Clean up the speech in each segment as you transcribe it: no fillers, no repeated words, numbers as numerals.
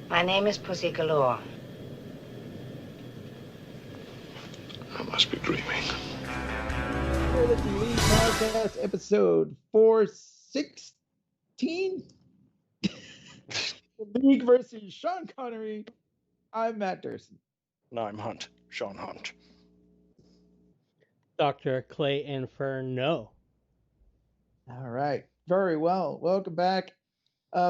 My name is Pussy Galore. I must be dreaming. This is League Podcast episode 416. League versus Sean Connery. I'm Matt Durson. No, I'm Sean Hunt. Dr. Clay Inferno. All right. Very well. Welcome back.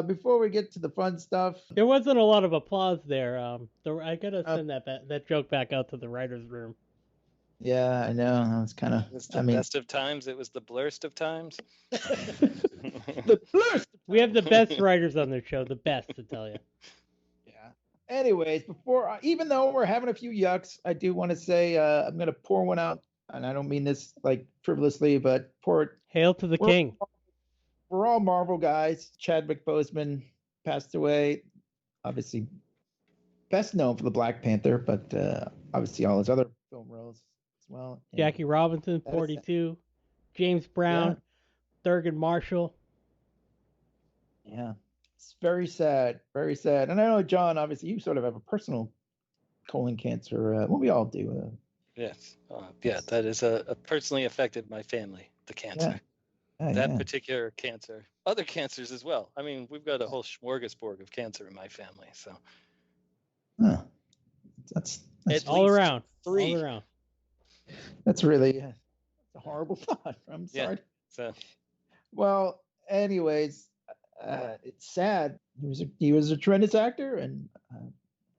Before we get to the fun stuff. There wasn't a lot of applause there. I gotta send that joke back out to the writer's room. Yeah, I know. That was kind of. It's the best of times. It was the blurst of times. The blurst. We have the best writers on the show. The best, to tell you. Yeah. Anyways, even though we're having a few yucks, I do want to say I'm gonna pour one out, and I don't mean this like frivolously, but pour it. Hail to the king. We're all Marvel guys. Chadwick Boseman passed away. Obviously, best known for the Black Panther, but obviously all his other film roles as well. Jackie Robinson, 42. James Brown, Thurgood Marshall. Yeah, it's very sad, very sad. And I know, John, obviously you sort of have a personal colon cancer. Well, we all do. Yes. That is personally affected my family, the cancer. That particular cancer. Other cancers as well. I mean, we've got a whole smorgasbord of cancer in my family. So. That's all around. 3. All around. That's really a horrible thought. I'm sorry. So. Well, anyways, it's sad. He was a tremendous actor, and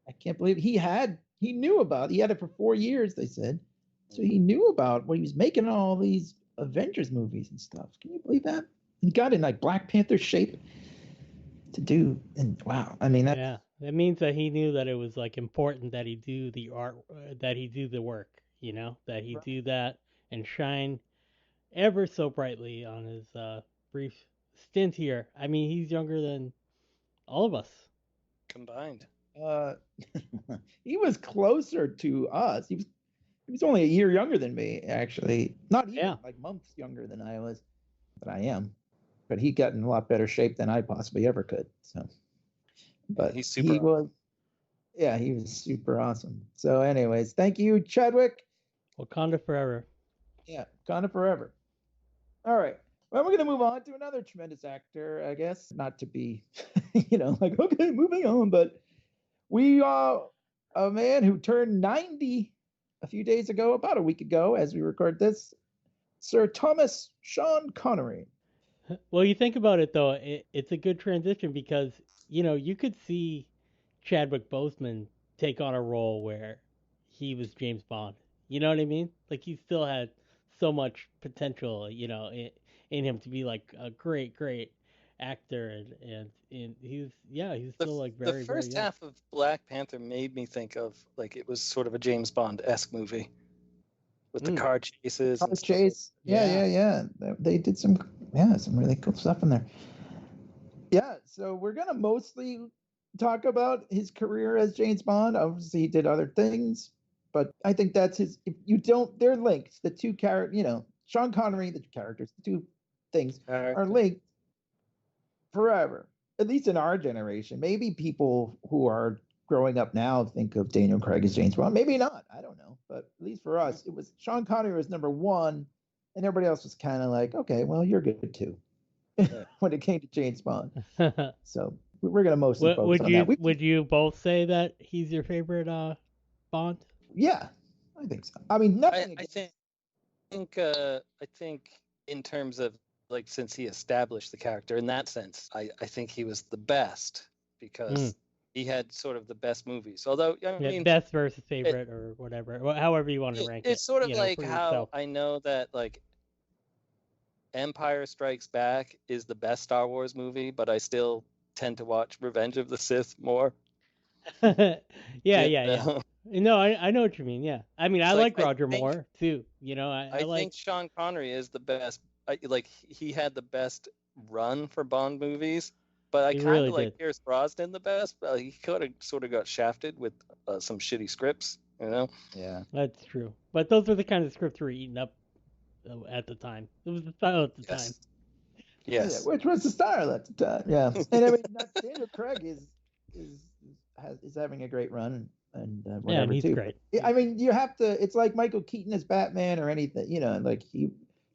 I can't believe he had it for 4 years. They said, so he knew about what he was making all these Avengers movies and stuff. Can you believe that? He got in like Black Panther shape to do, and wow, I mean that means that he knew that it was like important that he do the art, that he do the work, that he do that and shine ever so brightly on his brief stint here. I mean, he's younger than all of us combined. He was closer to us. He was only a year younger than me, actually. Not even like months younger than I am. But he got in a lot better shape than I possibly ever could. So, but he's super. He was super awesome. So, anyways, thank you, Chadwick. Wakanda forever. Yeah, Wakanda forever. All right. Well, we're going to move on to another tremendous actor, I guess. Not to be, like, okay, moving on. But we are a man who turned 90 a few days ago, about a week ago, as we record this, Sir Thomas Sean Connery. Well, you think about it, though, it's a good transition because, you could see Chadwick Boseman take on a role where he was James Bond. You know what I mean? Like, he still had so much potential, in him to be like a great, great actor, and he's still like very. The first very half of Black Panther made me think of like it was sort of a James Bond-esque movie with the car chases. Car chase. Yeah. They did some really cool stuff in there. Yeah, so we're gonna mostly talk about his career as James Bond. Obviously, he did other things, but I think that's his. If you don't, they're linked. The two characters, Sean Connery, the characters, the two things are linked forever, at least in our generation. Maybe people who are growing up now think of Daniel Craig as James Bond. Maybe not. I don't know. But at least for us, it was Sean Connery was number one, and everybody else was kind of like, okay, well, you're good too. When it came to James Bond. So we're going to mostly focus on that. Would you both say that he's your favorite Bond? Yeah, I think so. I mean, nothing. I think in terms of like since he established the character in that sense, I think he was the best because he had sort of the best movies. Although I mean, best versus favorite or whatever, however you want to rank it. It's sort of like how yourself. I know that like Empire Strikes Back is the best Star Wars movie, but I still tend to watch Revenge of the Sith more. Yeah. No, I know what you mean. Yeah, I mean, I like Roger Moore too. I think Sean Connery is the best. He had the best run for Bond movies, but I kind of like Pierce Brosnan the best. But he could have sort of got shafted with some shitty scripts, Yeah, that's true. But those were the kind of scripts we were eating up at the time. It was the style at the time. Yes. Yeah, which was the style at the time. Yeah, and I mean, Daniel Craig is is having a great run and whatever yeah, and he's too. great. I mean, you have to. It's like Michael Keaton as Batman or anything. Like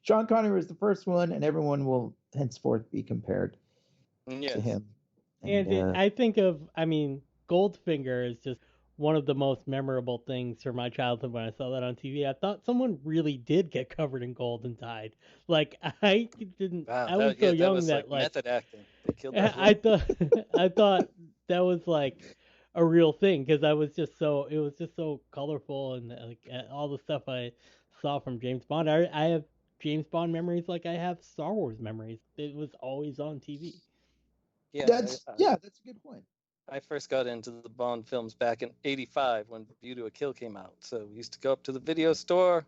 Sean Connery was the first one, and everyone will henceforth be compared to him. And I think Goldfinger is just one of the most memorable things from my childhood when I saw that on TV. I thought someone really did get covered in gold and died. Like I didn't. Wow, I was so young that was that like method acting. They killed that. I thought I thought that was like a real thing because it was just so colorful and like all the stuff I saw from James Bond. I have James Bond memories like I have Star Wars memories. It was always on TV. Yeah, that's a good point. I first got into the Bond films back in '85 when View to a Kill came out. So we used to go up to the video store,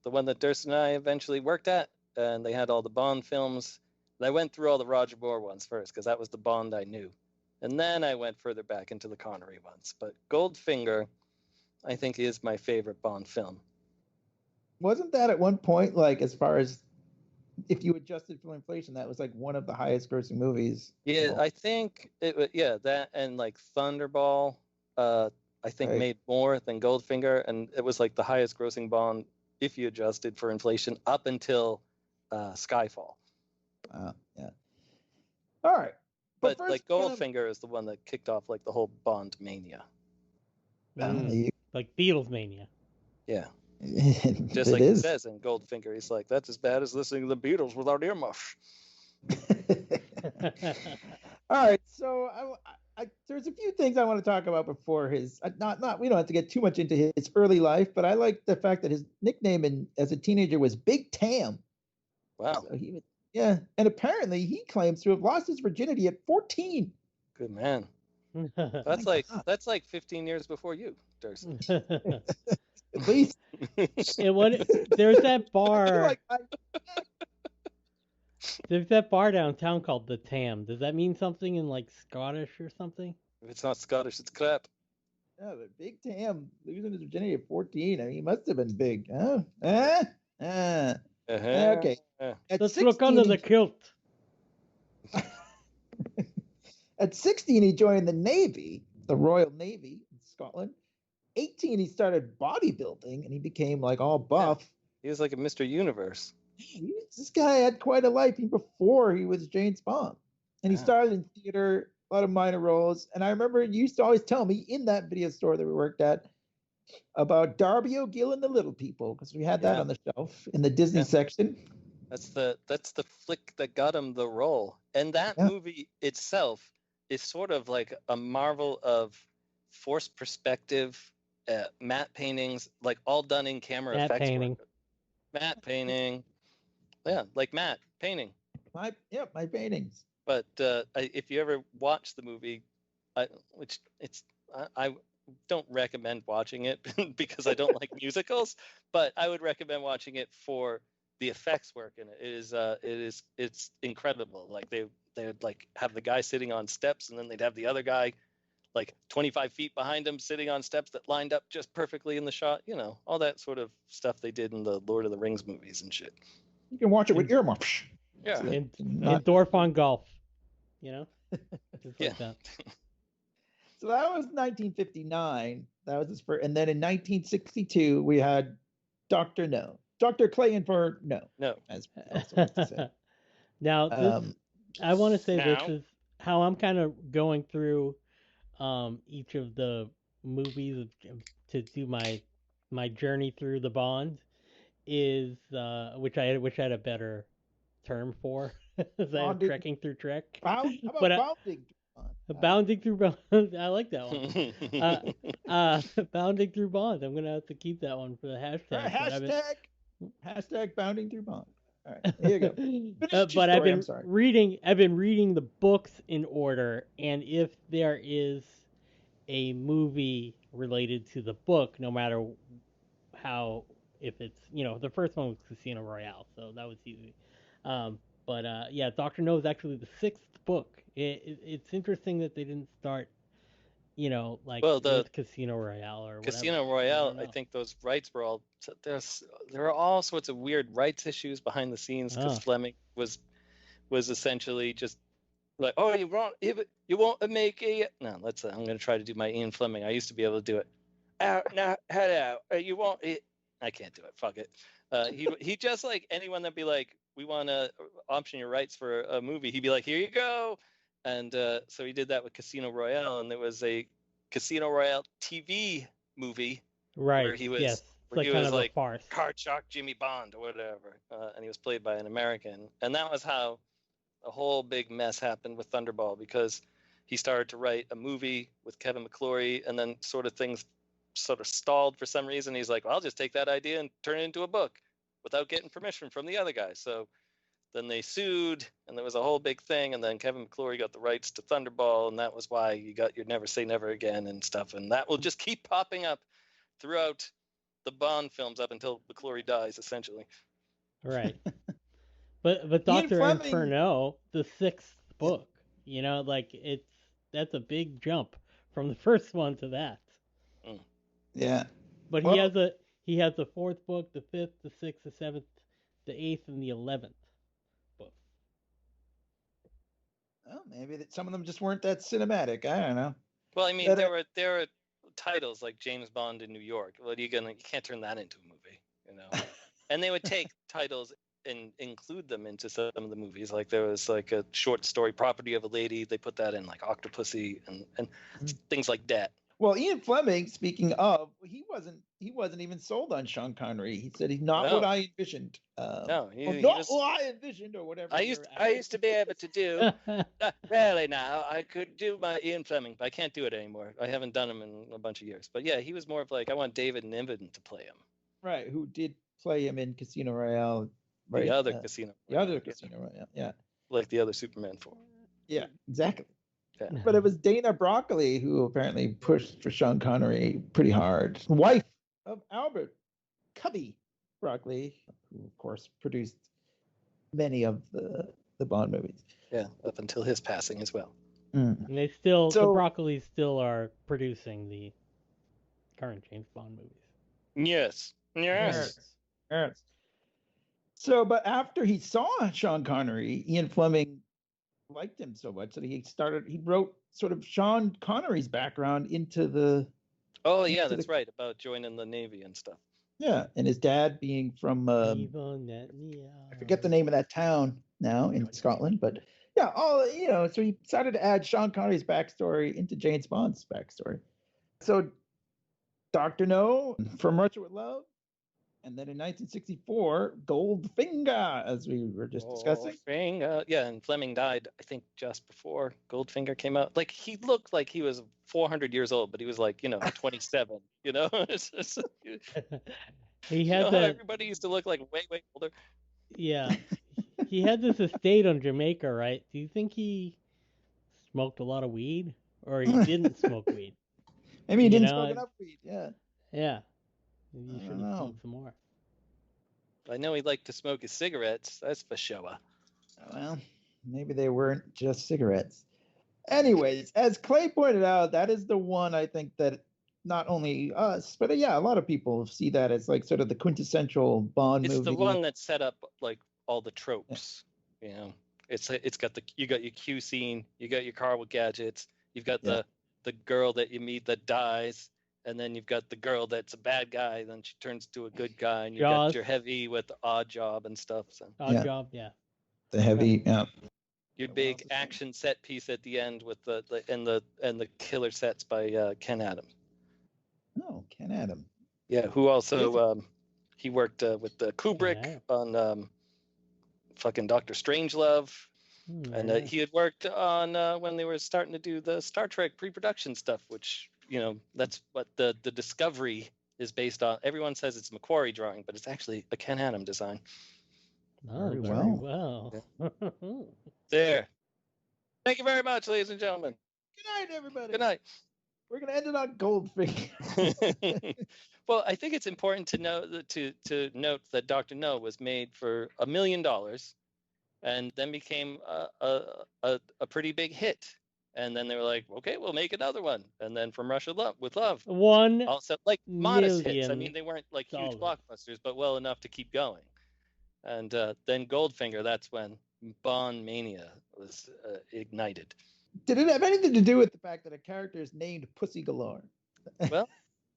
the one that Durst and I eventually worked at, and they had all the Bond films. And I went through all the Roger Moore ones first because that was the Bond I knew. And then I went further back into the Connery ones. But Goldfinger, I think, is my favorite Bond film. Wasn't that at one point, like, as far as if you adjusted for inflation, that was like one of the highest grossing movies? Yeah, I think that and like Thunderball, I think made more than Goldfinger, and it was like the highest grossing Bond if you adjusted for inflation up until Skyfall. Yeah. All right. But like Goldfinger is the one that kicked off like the whole Bond mania. Like Beatles mania. Yeah. Just like he says in Goldfinger, he's like, that's as bad as listening to the Beatles without earmuffs. All right, so there's a few things I want to talk about before his not we don't have to get too much into his early life, but I like the fact that his nickname as a teenager was Big Tam. Wow. So and apparently he claims to have lost his virginity at 14. Good man. That's like 15 years before you, Durst. At least. There's that bar. There's that bar downtown called the Tam. Does that mean something in like Scottish or something? If it's not Scottish, it's crap. Yeah, but Big Tam losing his virginity at 14. I mean, he must have been big. Okay. Let's look under the kilt. At 16, he joined the Navy, the Royal Navy in Scotland. 18, he started bodybuilding, and he became like all buff. Yeah. He was like a Mr. Universe. This guy had quite a life even before he was James Bond. And he started in theater, a lot of minor roles. And I remember you used to always tell me in that video store that we worked at about Darby O'Gill and the Little People, because we had that on the shelf in the Disney section. That's the flick that got him the role. And that movie itself is sort of like a marvel of forced perspective, matte paintings, like all done in camera effects. Matte painting. Yeah, like matte painting. My paintings. But if you ever watch the movie, I don't recommend watching it because I don't like musicals, but I would recommend watching it for the effects work in it. It's incredible. Like they would like have the guy sitting on steps, and then they'd have the other guy like 25 feet behind him sitting on steps that lined up just perfectly in the shot. You know, all that sort of stuff they did in the Lord of the Rings movies and shit. You can watch it with earmuffs. Yeah. And Dorf on Golf. You know? Just like that. So that was 1959. That was his first. And then in 1962, we had Dr. No. Dr. Clayton for No. No. As also like to say. Now, I want to say this is how I'm kind of going through each of the movies to do my journey through the Bond is which I had a better term for. Trekking through Trek. How about bounding? Bounding through Bond. I like that one. Bounding through Bond. I'm gonna have to keep that one for the hashtag. Hashtag bounding through Bond. All right, here you go. But I've been reading the books in order, and if there is a movie related to the book, no matter how, if it's the first one was Casino Royale, so that was easy. But Dr. No is actually the 6th book. It's interesting that they didn't start, with Casino Royale or whatever. Casino Royale, I think those rights were all there are all sorts of weird rights issues behind the scenes because Fleming was essentially just Like, oh, you won't make it. No, I'm gonna try to do my Ian Fleming. I used to be able to do it. Out now, head out. You won't. I can't do it. Fuck it. He just like anyone that'd be like, we want to option your rights for a movie. He'd be like, here you go. And so he did that with Casino Royale, and there was a Casino Royale TV movie where he was where he was like Card Shark Jimmy Bond or whatever, and he was played by an American, and that was how a whole big mess happened with Thunderball, because he started to write a movie with Kevin McClory, and then things sort of stalled for some reason. He's like, well, I'll just take that idea and turn it into a book without getting permission from the other guy. So then they sued, and there was a whole big thing, and then Kevin McClory got the rights to Thunderball, and that was why you got your Never Say Never Again and stuff, and that will just keep popping up throughout the Bond films up until McClory dies, essentially. Right. But Dr. Inferno, the 6th book, like that's a big jump from the first one to that. Yeah. But he has the 4th book, the 5th, the 6th, the 7th, the 8th, and the 11th book. Well, maybe some of them just weren't that cinematic. I don't know. Well, I mean, there were titles like James Bond in New York. Well, you can't turn that into a movie, And they would take titles and include them into some of the movies. Like there was like a short story, Property of a Lady. They put that in like Octopussy and things like that. Well, Ian Fleming, speaking of, he wasn't even sold on Sean Connery. He said he's not what I envisioned. What I envisioned, or whatever. I used to be able to do. Rarely now. I could do my Ian Fleming, but I can't do it anymore. I haven't done him in a bunch of years. But yeah, he was more of like, I want David Niven to play him. Right, who did play him in Casino Royale. Right? The other Casino Royale. The other Casino Royale, yeah. Like the other Superman 4. Yeah, exactly. Yeah. But it was Dana Broccoli who apparently pushed for Sean Connery pretty hard. Wife of Albert Cubby Broccoli, who of course produced many of the Bond movies. Yeah, up until his passing as well. And they the Broccolis still are producing the current James Bond movies. Yes. So, but after he saw Sean Connery, Ian Fleming liked him so much that he wrote sort of Sean Connery's background into the. Oh yeah, that's right, about joining the Navy and stuff. Yeah, and his dad being from I forget the name of that town now in Scotland, but yeah, so he decided to add Sean Connery's backstory into James Bond's backstory. So Dr. No, From Russia with Love, and then in 1964, Goldfinger, as we were just discussing. Goldfinger, yeah, and Fleming died, I think, just before Goldfinger came out. Like, he looked like he was 400 years old, but he was like, 27, He had everybody used to look like way, way older. Yeah. He had this estate on Jamaica, right? Do you think he smoked a lot of weed? Or he didn't smoke weed? Maybe he didn't smoke enough weed, yeah. Yeah. Maybe you should have smoked some more. I know he liked to smoke his cigarettes. That's for sure. Well, maybe they weren't just cigarettes. Anyways, as Clay pointed out, that is the one I think that not only us, but a lot of people see that as like sort of the quintessential Bond movie. It's the one that set up like all the tropes. Yeah. It's got you got your Q scene, you got your car with gadgets, you've got the girl that you meet that dies. And then you've got the girl that's a bad guy, then she turns to a good guy, and you got your heavy with the Odd Job and stuff. So. Odd Job, yeah. The heavy, yeah. Your big action set piece at the end with the killer sets by Ken Adams. Oh, Ken Adams. Yeah, who also he worked with Kubrick on fucking Dr. Strangelove. And he had worked on when they were starting to do the Star Trek pre-production stuff, which that's what the Discovery is based on. Everyone says it's a Macquarie drawing, but it's actually a Ken Adam design. Oh, very well. Yeah. There. Thank you very much, ladies and gentlemen. Good night, everybody. Good night. We're gonna end it on Goldfinger. Well, I think it's important to note that Dr. No was made for $1 million, and then became a pretty big hit. And then they were like, okay, we'll make another one. And then From Russia with Love. Also, like, modest hits. I mean, they weren't like huge blockbusters, but well enough to keep going. And then Goldfinger, that's when Bond Mania was ignited. Did it have anything to do with the fact that a character is named Pussy Galore? Well,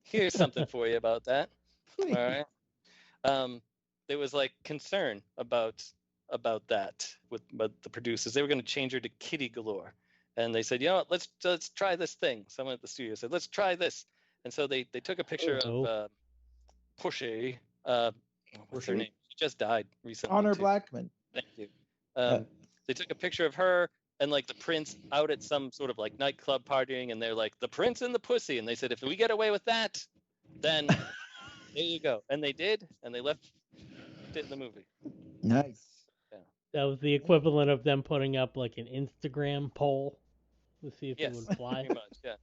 here's something for you about that. Please. All right. There was like concern about that with the producers. They were going to change her to Kitty Galore, and they said, you know what, let's try this thing. Someone at the studio said, let's try this, and so they took a picture of Pushy. What's her name? She just died recently. Honor too. Blackman. Thank you. They took a picture of her and like the prince out at some sort of like nightclub partying, and they're like, the prince and the pussy, and they said, if we get away with that, then there you go. And they did, and they left it in the movie. Nice. Yeah. That was the equivalent of them putting up like an Instagram poll to see if it would fly. Pretty much, yeah.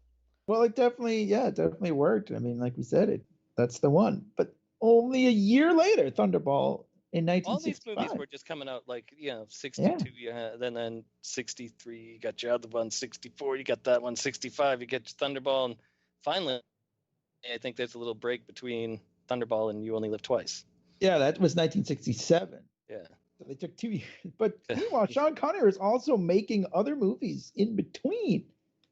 Well, it definitely worked. I mean, like we said, that's the one. But only a year later, Thunderball in 1965. All these movies were just coming out like, 62, then 63, you got your other one, 64, you got that one, 65, you get Thunderball, and finally, I think there's a little break between Thunderball and You Only Live Twice. Yeah, that was 1967. Yeah. So they took 2 years. But meanwhile, Sean Connery is also making other movies in between.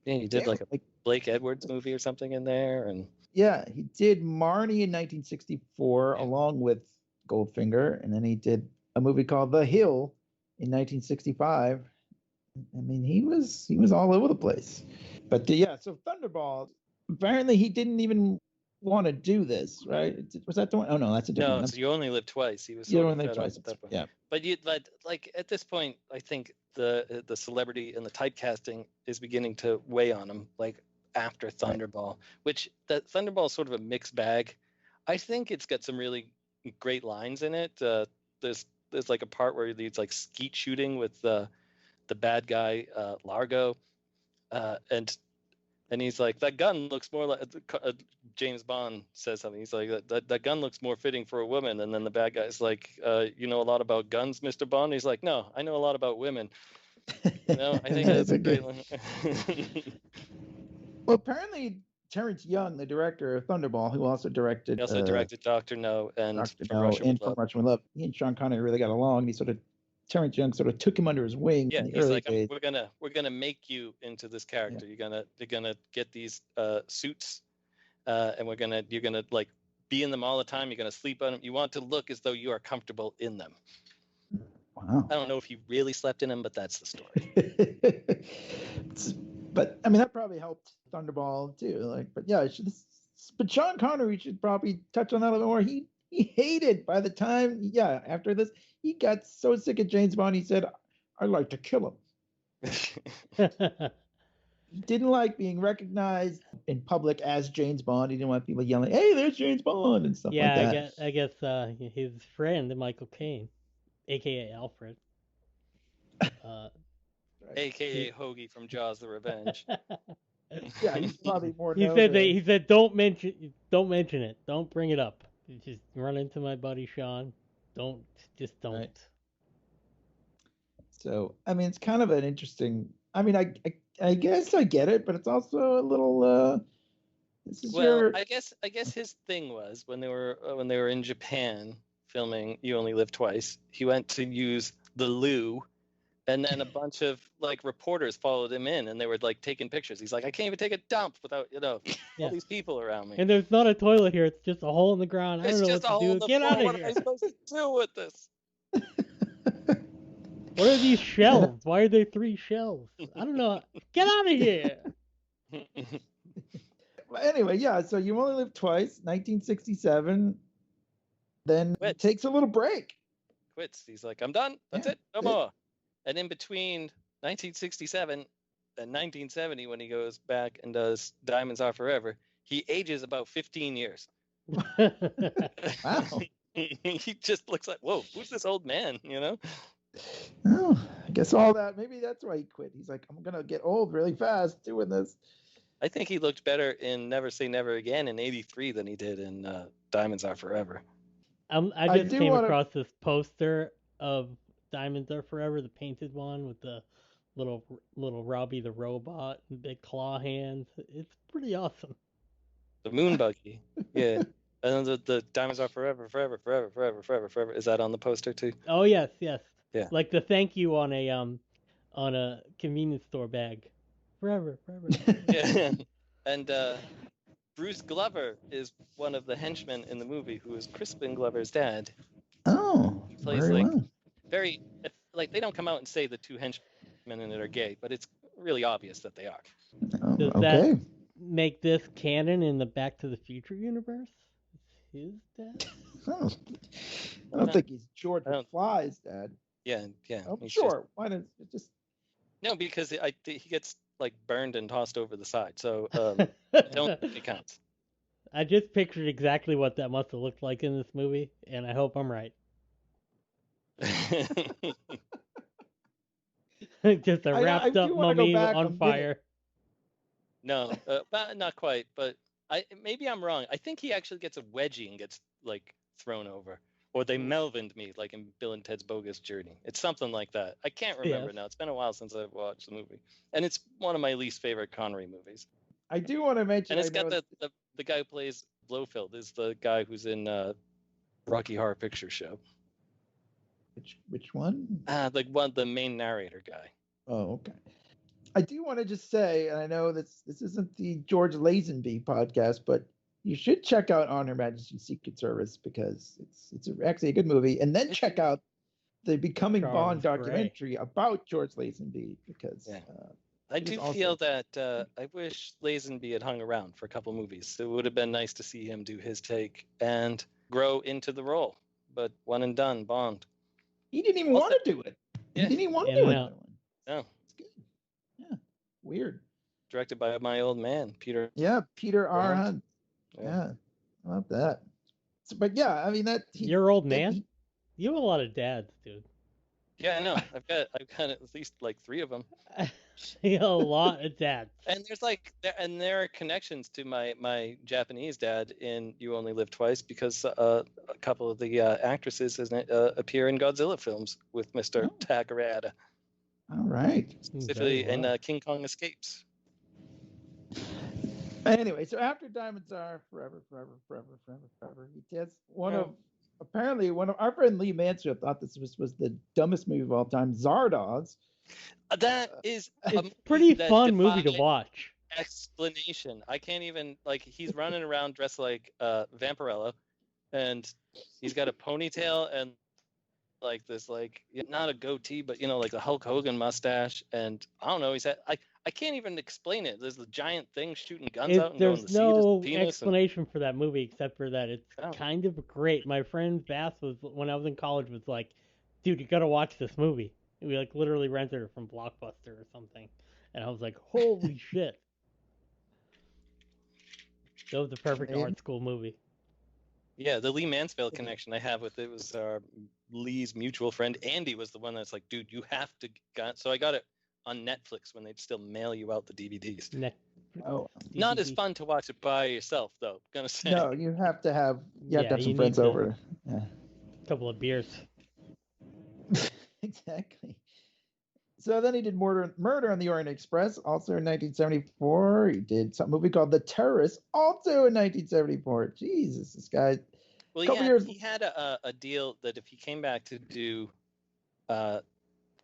Yeah, he did like a Blake Edwards movie or something in there, and yeah, he did Marnie in 1964 along with Goldfinger, and then he did a movie called The Hill in 1965. I mean, he was all over the place. But so Thunderball, apparently he didn't even want to do this, right? Was that the one? Oh no, that's a different one. No, so You Only Live Twice. He was You Only Live Twice. Yeah. But like at this point, I think the celebrity and the typecasting is beginning to weigh on him. Like after Thunderball, which that Thunderball is sort of a mixed bag. I think it's got some really great lines in it. There's like a part where he's like skeet shooting with the bad guy Largo, and he's like, that gun looks more like James Bond says something. He's like, that gun looks more fitting for a woman. And then the bad guy's like, you know a lot about guns, Mr. Bond? He's like, no, I know a lot about women. I think that's a great one. Well, apparently Terrence Young, the director of Thunderball, who also directed Dr. No and From Russia with Love. He and Sean Connery really got along. Terrence Young sort of took him under his wing. Yeah, in the he's early like, days. we're gonna make you into this character. Yeah. You're gonna get these suits, and you're gonna like be in them all the time. You're gonna sleep on them. You want to look as though you are comfortable in them. Wow. I don't know if he really slept in them, but that's the story. But I mean, that probably helped Thunderball too. But Sean Connery should probably touch on that a little more. He hated by the time, after this, he got so sick of James Bond. He said, "I'd like to kill him." He didn't like being recognized in public as James Bond. He didn't want people yelling, "Hey, there's James Bond," and stuff like that. Yeah, I guess his friend Michael Caine, aka Alfred, aka Hoagie from Jaws: The Revenge. Yeah, he's probably more. He said, don't mention it. Don't bring it up. Just run into my buddy Sean. Don't. Right. So I mean, it's kind of an interesting. I mean, I guess I get it, but it's also a little. I guess his thing was when they were in Japan filming You Only Live Twice. He went to use the loo. And then a bunch of like reporters followed him in, and they were like taking pictures. He's like, I can't even take a dump without all these people around me. And there's not a toilet here; it's just a hole in the ground. I don't know what to do. Get out of here! What am I supposed to do with this? What are these shelves? Why are there 3 shelves? I don't know. Get out of here! Anyway, so You Only Live Twice, 1967. Then takes a little break. Quits. He's like, I'm done. That's it. No more. And in between 1967 and 1970, when he goes back and does Diamonds Are Forever, he ages about 15 years. Wow. He just looks like, whoa, who's this old man, Oh, I guess maybe that's why he quit. He's like, I'm going to get old really fast doing this. I think he looked better in Never Say Never Again in 83 than he did in Diamonds Are Forever. I just came across this poster of Diamonds Are Forever, the painted one with the little Robbie the robot and big claw hands. It's pretty awesome. The moon buggy, yeah. And then the Diamonds Are Forever, forever, forever, forever, forever, forever. Is that on the poster too? Oh yes. Yeah. Like the thank you on on a convenience store bag. Forever. Yeah. And Bruce Glover is one of the henchmen in the movie who is Crispin Glover's dad. Oh, He plays very like well. very like they don't come out and say the two henchmen in it are gay, but it's really obvious that they are. Oh, Does okay. that make this canon in the Back to the Future universe? It's his dad? I don't think he's George I don't- McFly's dad. Yeah. Oh, he's sure. Why not just? No, because he gets like burned and tossed over the side, so I don't think it counts. I just pictured exactly what that must have looked like in this movie, and I hope I'm right. Just a wrapped do up wanna go mummy back a on minute. fire. No, but not quite. But maybe I'm wrong. I think he actually gets a wedgie and gets like thrown over, or they Melvined me like in Bill and Ted's Bogus Journey. It's something like that. I can't remember Yes. now. It's been a while since I've watched the movie, and it's one of my least favorite Connery movies. I do want to mention. And it's I know got the guy who plays Blofeld is the guy who's in Rocky Horror Picture Show. which one? Like the main narrator guy. Oh, okay. I do want to just say, and I know this isn't the George Lazenby podcast, but you should check out On Her Majesty's Secret Service because it's actually a good movie. And then check out the Becoming Charles Bond Gray. documentary about George Lazenby because I It is do also- feel that I wish Lazenby had hung around for a couple movies. It would have been nice to see him do his take and grow into the role. But one and done, Bond. he didn't even Also- want to do it. He Yeah. didn't even want to In do and another out. one. No, It's good. Yeah, weird. directed by my old man, Peter. Yeah, Peter R. Hunt. Hunt. Yeah, I love that. So, but yeah, I mean Your old man? You have a lot of dads, dude. Yeah, I know. I've got at least like 3 of them. You have a lot of dads. And there are connections to my Japanese dad in You Only Live Twice because a couple of the actresses appear in Godzilla films with Mr. Takarada, All right. specifically Very well. in King Kong Escapes. Anyway, so after Diamonds Are Forever, he does apparently one of our friend Lee Mansfield thought this was the dumbest movie of all time, Zardoz. That is It's a pretty fun movie to defies watch. Explanation. I can't even he's running around dressed like Vampirello, and he's got a ponytail and like this not a goatee, but like a Hulk Hogan mustache, and I don't know. I can't even explain it. There's the giant thing shooting guns out and going to There's see no his penis. explanation for that movie except for that it's Oh. kind of great. My friend Bass when I was in college was like, dude, you gotta watch this movie. And we literally rented it from Blockbuster or something. And I was like, holy shit. That was the perfect art school movie. Yeah, the Lee Mansfield connection I have with it was Lee's mutual friend Andy was the one that's like, dude, you have to so I got it on Netflix when they'd still mail you out the DVDs. Oh, Not as fun to watch it by yourself though, gonna say. no, you have to have some you friends need to- over. Yeah. Couple of beers. Exactly. So then he did Murder on the Orient Express, also in 1974. He did some movie called The Terrorist, also in 1974. Jesus, this guy. Well, he had a deal that if he came back to do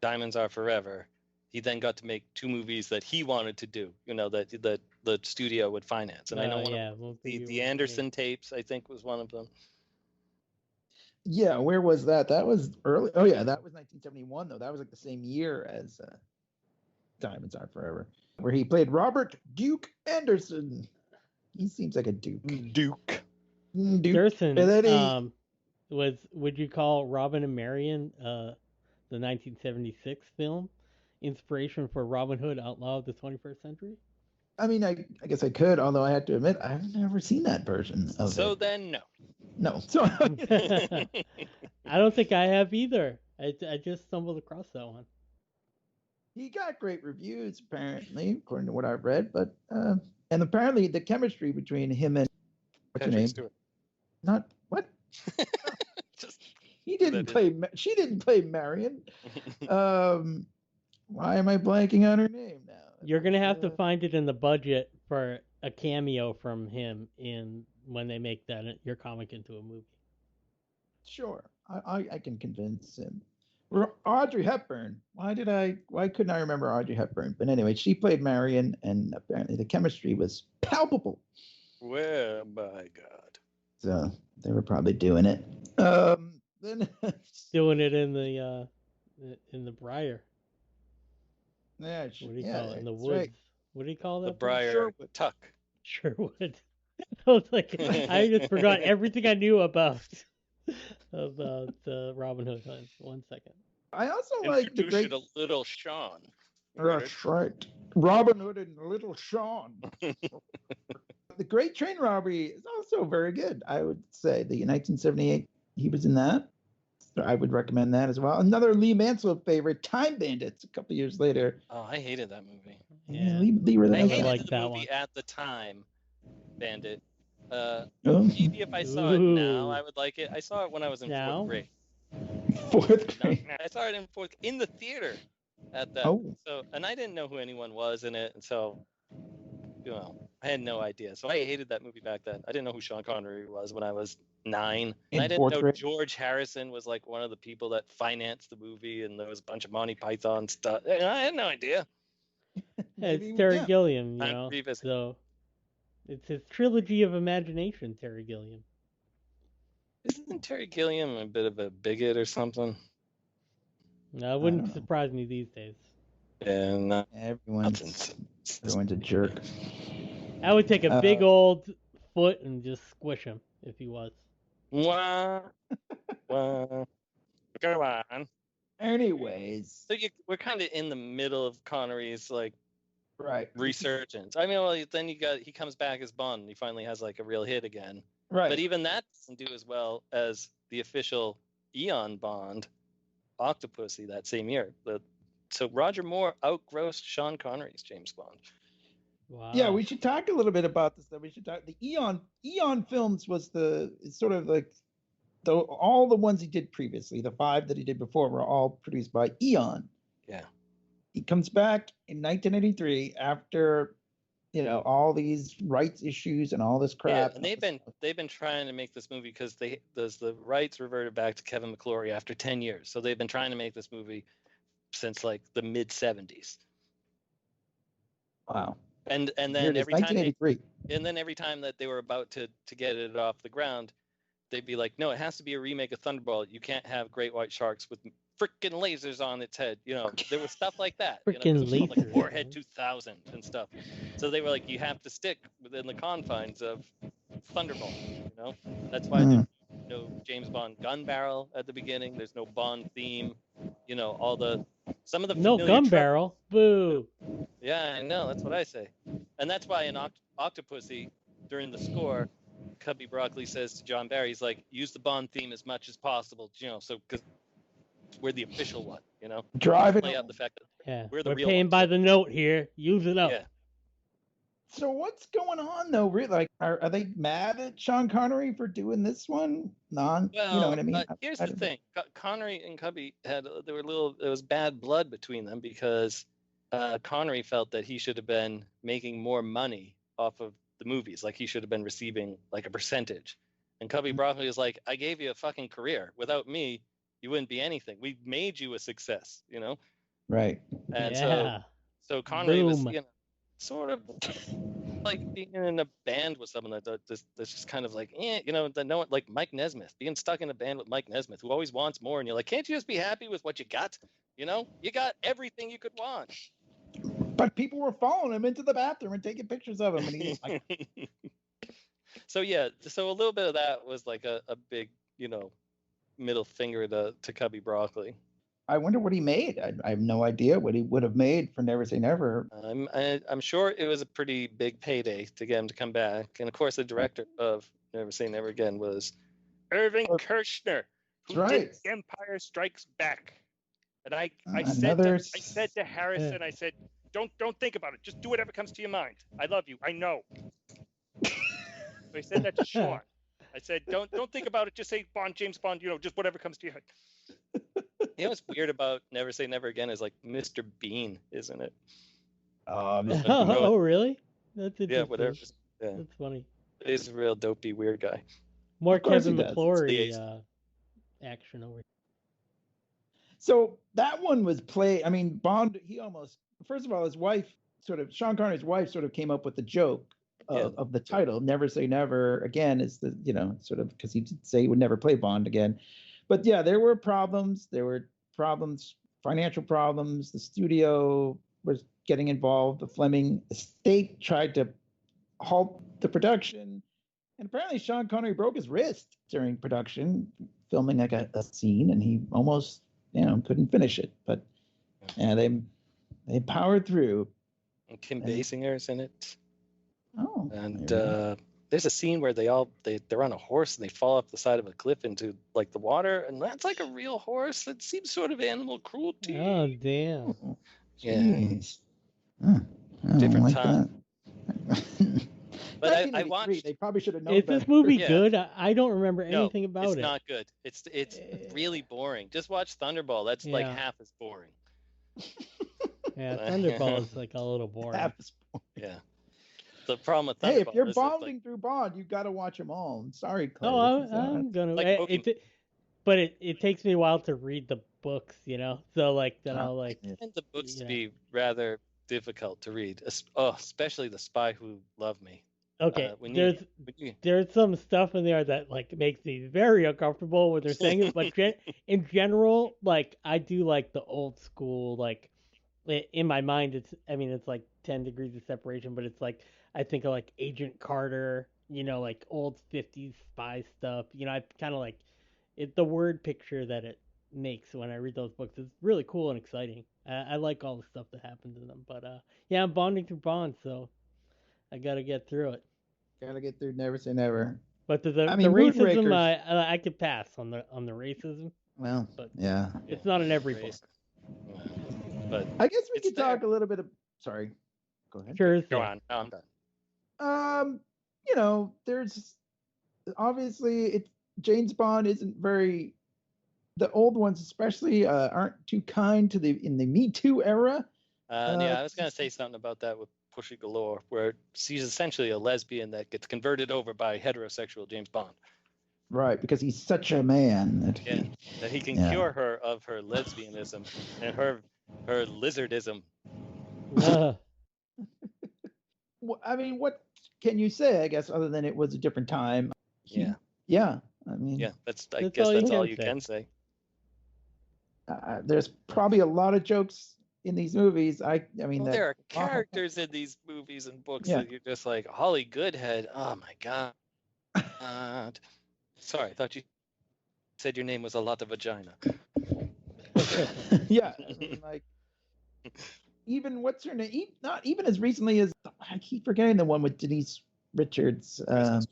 Diamonds Are Forever, he then got to make 2 movies that he wanted to do. That the studio would finance. And I know the Anderson tapes, I think, was one of them. Yeah, where was that? That was early. Oh yeah, that was 1971 though. That was like the same year as Diamonds Are Forever, where he played Robert Duke Anderson. He seems like a Duke. Duke. Anderson, And then would you call Robin and Marion the 1976 film inspiration for Robin Hood Outlaw of the 21st Century? I mean, I guess I could, although I have to admit I've never seen that version of it. Then no. No. So I don't think I have either. I just stumbled across that one. he got great reviews apparently, according to what I've read, but and apparently the chemistry between him and what's her name? Stewart. Not what? He didn't play. She didn't play Marion. Why am I blanking on her name now? You're gonna have to find it in the budget for a cameo from him when they make your comic into a movie. Sure, I can convince him. Audrey Hepburn. Why couldn't I remember Audrey Hepburn? But anyway, she played Marion, and apparently the chemistry was palpable. Well, my God. So they were probably doing it. Then doing it in the briar. Yeah, What do you call it? In the woods. Right. What do you call that? The briar tuck. Sherwood. I was like, I just forgot everything I knew about Robin Hood. 1 second. I also like the great. You to Little Sean. That's right. Robin Hood and Little Sean. The Great Train Robbery is also very good. I would say the 1978. He was in that. So I would recommend that as well. Another Lee Mansfield favorite, Time Bandits, a couple years later. Oh, I hated that movie. Yeah, Lee really I hated like the that movie one. at the time. Bandit. Maybe if I saw it now, I would like it. I saw it when I was in fourth grade. Fourth grade. I saw it in the theater at that. Oh. So, and I didn't know who anyone was in it, and so, I had no idea. So I hated that movie back then. I didn't know who Sean Connery was when I was 9. And I didn't know grade. George Harrison was like one of the people that financed the movie, and there was a bunch of Monty Python stuff. I had no idea. It's Terry Gilliam, so it's his trilogy of imagination, Terry Gilliam. Isn't Terry Gilliam a bit of a bigot or something? No, it wouldn't surprise me these days. And everyone's a jerk. I would take a big old foot and just squish him if he was. Wow. Go on. Anyways, so we're kind of in the middle of Connery's right resurgence. I mean, well, then he comes back as Bond, and he finally has like a real hit again. Right. But even that doesn't do as well as the official Eon Bond, Octopussy, that same year. So Roger Moore outgrossed Sean Connery's James Bond. Wow. Yeah, we should talk a little bit about this. We should talk. The Eon films was it's sort of like all the ones he did previously. The 5 that he did before were all produced by Eon. Yeah. He comes back in 1983 after all these rights issues and all this crap. Yeah, and they've been trying to make this movie because the rights reverted back to Kevin McClory after 10 years. So they've been trying to make this movie since like the mid 70s. Wow. And then every 1983. And then every time that they were about to get it off the ground, they'd be like, no, it has to be a remake of Thunderball. You can't have great white sharks with freaking lasers on its head. There was stuff like that. Freaking lasers. Like Warhead 2000 and stuff. So they were like, you have to stick within the confines of Thunderball. That's why there's no James Bond gun barrel at the beginning. There's no Bond theme. Some of the no gun barrel. Boo. Yeah, I know. That's what I say. And that's why in Octopussy, during the score, Cubby Broccoli says to John Barry, he's like, use the Bond theme as much as possible, so because we're the official one, Drive it. Play out the fact that we're the we're real paying ones. by the note here. Use it up. Yeah. So what's going on though? Really, like, are they mad at Sean Connery for doing this one? Well, you know what I mean? Here's the thing: Connery and Cubby there was bad blood between them because Connery felt that he should have been making more money off of the movies, like he should have been receiving like a percentage. And Cubby Broccoli was like, "I gave you a fucking career. Without me, you wouldn't be anything. We made you a success, Right. And so Connery was, sort of like being in a band with someone that's just kind of like, like Mike Nesmith, being stuck in a band with Mike Nesmith, who always wants more, and you're like, can't you just be happy with what you got? You got everything you could want. But people were following him into the bathroom and taking pictures of him, and he's like, so a little bit of that was like a big, middle finger to Cubby Broccoli. I wonder what he made. I have no idea what he would have made for Never Say Never. I'm sure it was a pretty big payday to get him to come back. And of course, the director of Never Say Never Again was Irving Kershner, who did Empire Strikes Back. And I said to Harrison, I said, don't think about it. Just do whatever comes to your mind. I love you. I know. So I said that to Sean. I said, don't think about it. Just say Bond, James Bond. Just whatever comes to your head. What's weird about Never Say Never Again is like Mr. Bean, isn't it? Oh, really? That's interesting. Yeah, whatever. Yeah. That's funny. He's a real dopey weird guy. More Kevin McClory action over here. So that one was played. I mean, Bond. He almost. First of all, his wife, Sean Connery's wife, sort of came up with the joke of the title. Never Say Never Again is the sort of, because he did say he would never play Bond again. But yeah, there were problems. Financial problems. The studio was getting involved. The Fleming estate tried to halt the production, and apparently Sean Connery broke his wrist during production, filming like a scene, and he almost couldn't finish it. But yeah, they powered through. And Kim Basinger's in it. Oh, and there's a scene where they're on a horse and they fall off the side of a cliff into like the water, and that's like a real horse. It seems sort of animal cruelty. Oh damn! Yeah, different like time. But I watched. They probably should have known. Is this movie good? I don't remember anything about it. It's not good. It's really boring. Just watch Thunderball. That's like half as boring. Yeah, Thunderball is like a little boring. Half as boring. Yeah. The problem with Thunderball. Hey, if you're bonding through Bond, you've got to watch them all. I'm sorry, Claire. Oh, I'm gonna. But it takes me a while to read the books, So like then I'll like. And the books to be rather difficult to read, especially The Spy Who Loved Me. Okay, there's some stuff in there that like makes me very uncomfortable when they're saying it, but in general, like I do like the old school, like in my mind, it's like 10 degrees of separation, but it's like I think of like Agent Carter, like old 50s spy stuff. I kind of like it. The word picture that it makes when I read those books is really cool and exciting. I like all the stuff that happens in them, but yeah, I'm bonding through Bond, so I gotta get through it. Gotta get through Never Say Never. But the racism, I could pass on the racism. Well, but yeah, it's not in every book. But I guess we could talk a little bit of. Sorry, go ahead. Sure. Go on. No, I'm done. There's obviously James Bond isn't very. The old ones, especially, aren't too kind in the Me Too era. Yeah, I was gonna say something about that with Pussy Galore, where she's essentially a lesbian that gets converted over by heterosexual James Bond. Right, because he's such a man that he can cure her of her lesbianism and her lizardism. I mean, what can you say? I guess other than it was a different time. Yeah. I mean, that's all you can say. There's probably a lot of jokes in these movies. I mean, there are characters in these movies and books that you're just like, Holly Goodhead. Oh my god. Sorry, I thought you said your name was a lot of vagina. Yeah, I mean, like even what's her name? Not even as recently as I keep forgetting the one with Denise Richards. The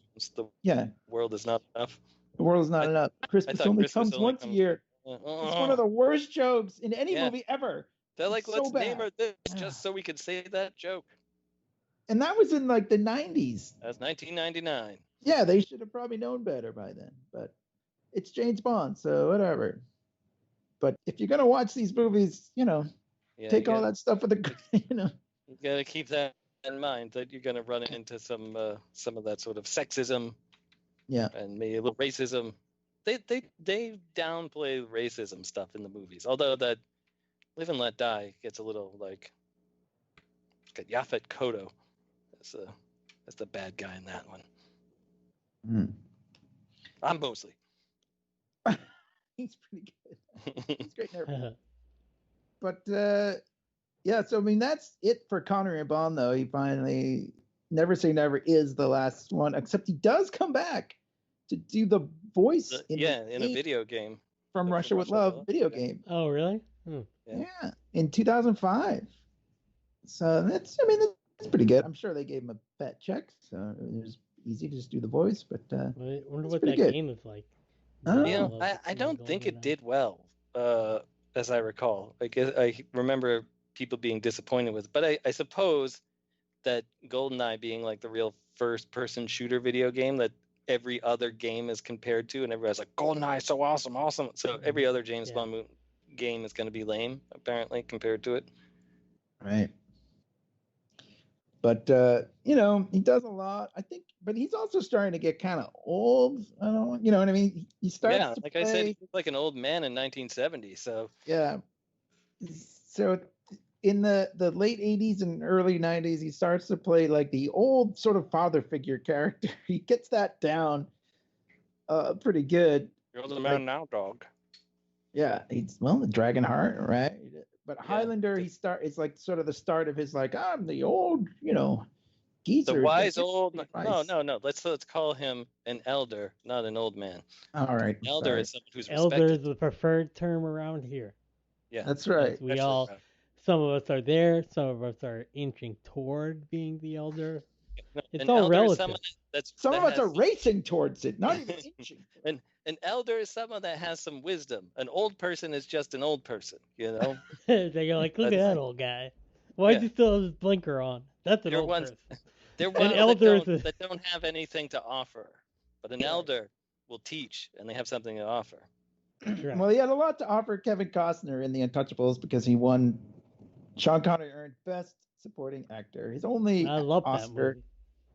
world is not enough. The world is not enough. Christmas only comes once a year. It's one of the worst jokes in any movie ever. They're like, let's name her this just so we can say that joke. And that was in like the 90s. That's 1999. Yeah, they should have probably known better by then. But it's James Bond, so whatever. But if you're gonna watch these movies, take all that stuff with a, You gotta keep that in mind, that you're gonna run into some of that sort of sexism. Yeah. And maybe a little racism. They downplay racism stuff in the movies, although that Live and Let Die gets a little like got Yaphet Kotto as the bad guy in that one. I'm Mosley. He's pretty good. He's great in everything. But so I mean that's it for Connery and Bond, though. He finally Never Say Never is the last one, except he does come back to do the voice in a video game from Russia with Love video game. Oh, really? Yeah, in 2005. So that's pretty good. I'm sure they gave him a fat check, so it was easy to just do the voice. But I wonder what that game is like. I don't think it did well, as I recall. I remember people being disappointed with it, but I suppose that GoldenEye being like the real first-person shooter video game that every other game is compared to, and everybody's like, GoldenEye, so awesome. So every other James Bond game is going to be lame, apparently, compared to it. Right. But he does a lot. I think but he's also starting to get kind of old. I don't, you know what I mean? He starts to like play. I said, he was like an old man in 1970. So yeah. So in the late 80s and early 90s, he starts to play like the old sort of father figure character. He gets that down pretty good. you're the man now, dog. Yeah, he's the Dragon Heart, right? But Highlander, it's like sort of the start of his like, I'm the old, geezer. The wise old. No. Let's call him an elder, not an old man. All right. Elder is someone who's elder respected. is the preferred term around here. Yeah, that's right. Some of us are there. Some of us are inching toward being the elder. It's an all elder relative. Some of us are racing towards it, not even inching. An elder is someone that has some wisdom. An old person is just an old person, you know? They're like, look at that old guy. Why does he still have his blinker on? That's an old person. They're ones that don't have anything to offer. But an elder will teach, and they have something to offer. Right. Well, he had a lot to offer Kevin Costner in The Untouchables because he won. Sean Connery earned Best Supporting Actor. His only Oscar. That movie.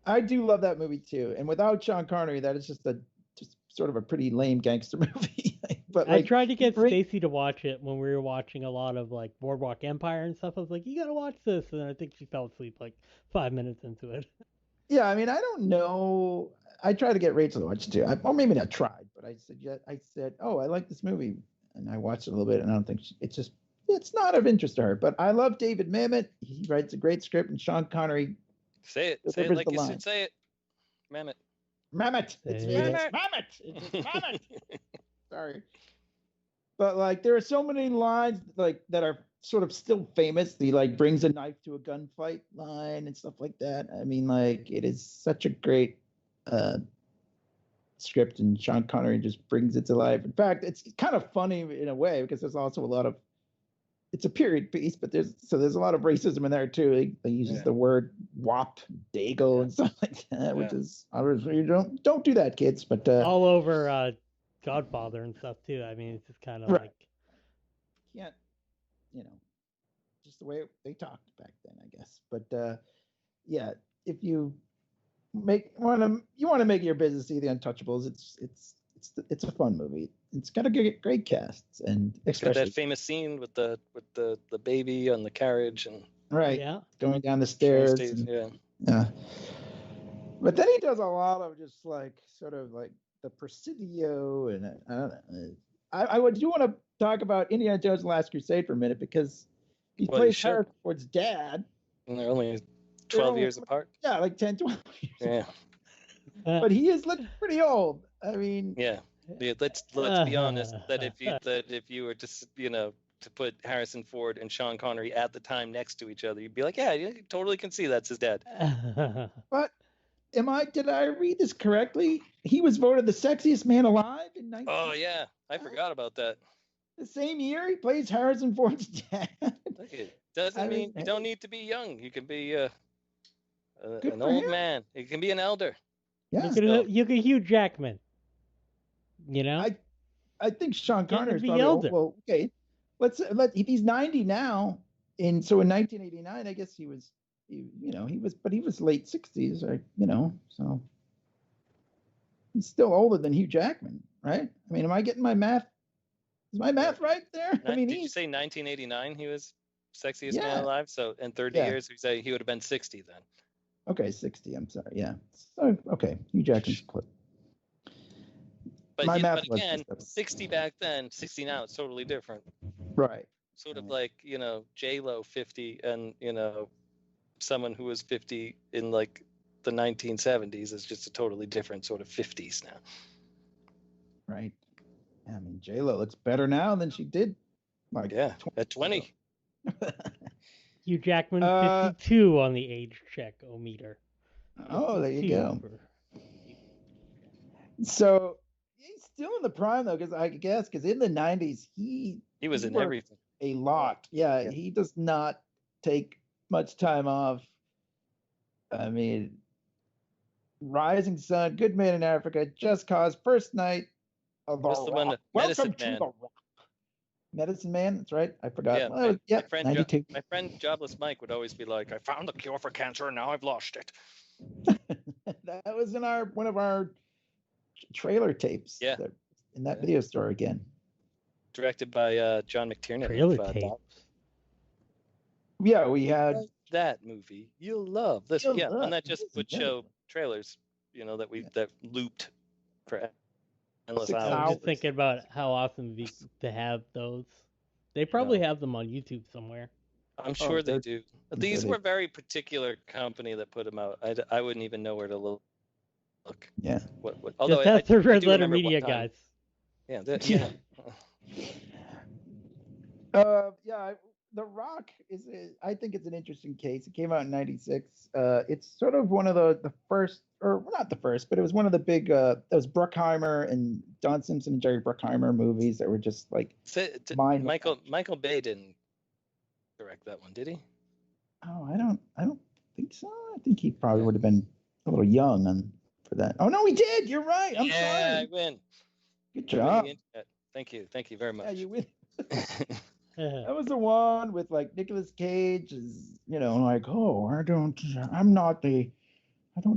I do love that movie too. And without Sean Connery, that is just sort of a pretty lame gangster movie. But I tried to get Stacy to watch it when we were watching a lot of like Boardwalk Empire and stuff. I was like, you gotta watch this, and I think she fell asleep like 5 minutes into it. Yeah, I mean, I don't know. I tried to get Rachel to watch it too. Or maybe not tried, but I said, oh, I like this movie, and I watched it a little bit, and I don't think it's not of interest to her. But I love David Mamet. He writes a great script, and Sean Connery. Say it like you should say it. Mamet. It's Mamet. Sorry. But like there are so many lines like that are sort of still famous. He like brings a knife to a gunfight line and stuff like that. I mean, like it is such a great script, and Sean Connery just brings it to life. In fact, it's kind of funny in a way because there's also a lot of it's a period piece, but there's a lot of racism in there too. He uses the word "wop," "dago," and stuff like that, which is obviously don't do that, kids. But all over Godfather and stuff too. I mean, it's just kind of like can't, just the way they talked back then, I guess. But yeah, if you want to make your business see The Untouchables, it's a fun movie. It's got a great cast, and especially that famous scene with the baby on the carriage and going down the stairs. Yeah. But then he does a lot of just like sort of like the Presidio, and I don't know. I do want to talk about Indiana Jones and the Last Crusade for a minute because he plays Harrison Ford's dad. And they're only 12 years apart. Yeah, like 10, 12 years. Yeah. But he is looking pretty old. I mean. Yeah. Let's be honest that if you were to put Harrison Ford and Sean Connery at the time next to each other, you'd be like, yeah, you totally can see that's his dad. But did I read this correctly? He was voted the sexiest man alive in 19. Oh yeah, I forgot about that. The same year he plays Harrison Ford's dad. Doesn't mean you don't need to be young. You can be an old man. You can be an elder. Yeah. You can Hugh Jackman. I think Sean Connery is probably old. Well, okay. He's 90 now, and so in 1989, I guess he was late 60s, so he's still older than Hugh Jackman, right? I mean, am I getting my math? Is my math right there? Did you say 1989 he was sexiest man alive? So in 30 years, we say he would have been 60 then. Okay, 60. I'm sorry. Yeah. So, okay, Hugh Jackman's clip. But again, 60 back then, 60 now, it's totally different. Right. Sort of like, J-Lo 50 and, someone who was 50 in like the 1970s is just a totally different sort of 50s now. Right. I mean, J-Lo looks better now than she did. At 20. Hugh Jackman, 52 on the age check-o-meter. Oh, there you go. So he's still in the prime though, because in the 90s he was in everything a lot. Yeah, he does not take much time off. I mean, Rising Sun, Good Man in Africa, Just Cause, First Night of the Rock. Welcome to the Rock. Medicine Man, that's right. I forgot. My friend Jobless Mike would always be like, I found the cure for cancer and now I've lost it. That was in one of our trailer tapes. Yeah. In that video store again. Directed by John McTiernan. Trailer tapes. Yeah, we had that movie. You'll love this. And that just would show trailers, that looped for endless hours. I was just thinking about how awesome it'd be to have those. They probably have them on YouTube somewhere. I'm sure they do. These were very particular company that put them out. I wouldn't even know where to look. Yeah. Although just ask the Red Letter Media guys. Yeah. The Rock I think it's an interesting case. It came out in '96. It's sort of one of the first, or not the first, but it was one of the big those Bruckheimer and Don Simpson and Jerry Bruckheimer movies that were just like Michael Bay didn't direct that one, did he? Oh, I don't think so. I think he probably would have been a little young for that. Oh no, he did. You're right. I'm sorry. Yeah, I win. Good job. Thank you very much. Yeah, you win. That was the one with like Nicolas Cage is, like, oh, I don't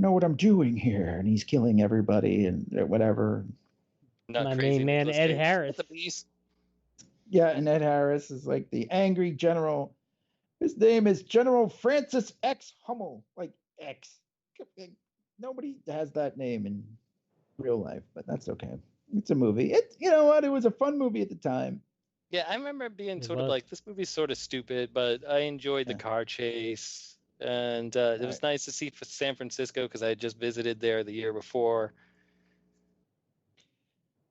know what I'm doing here, and he's killing everybody and whatever. My main man, Ed Harris. Yeah, and Ed Harris is like the angry general. His name is General Francis X. Hummel, like X. Nobody has that name in real life, but that's okay. It's a movie. You know what? It was a fun movie at the time. Yeah, I remember being sort of like, this movie's sort of stupid, but I enjoyed the car chase. And it was nice to see San Francisco because I had just visited there the year before.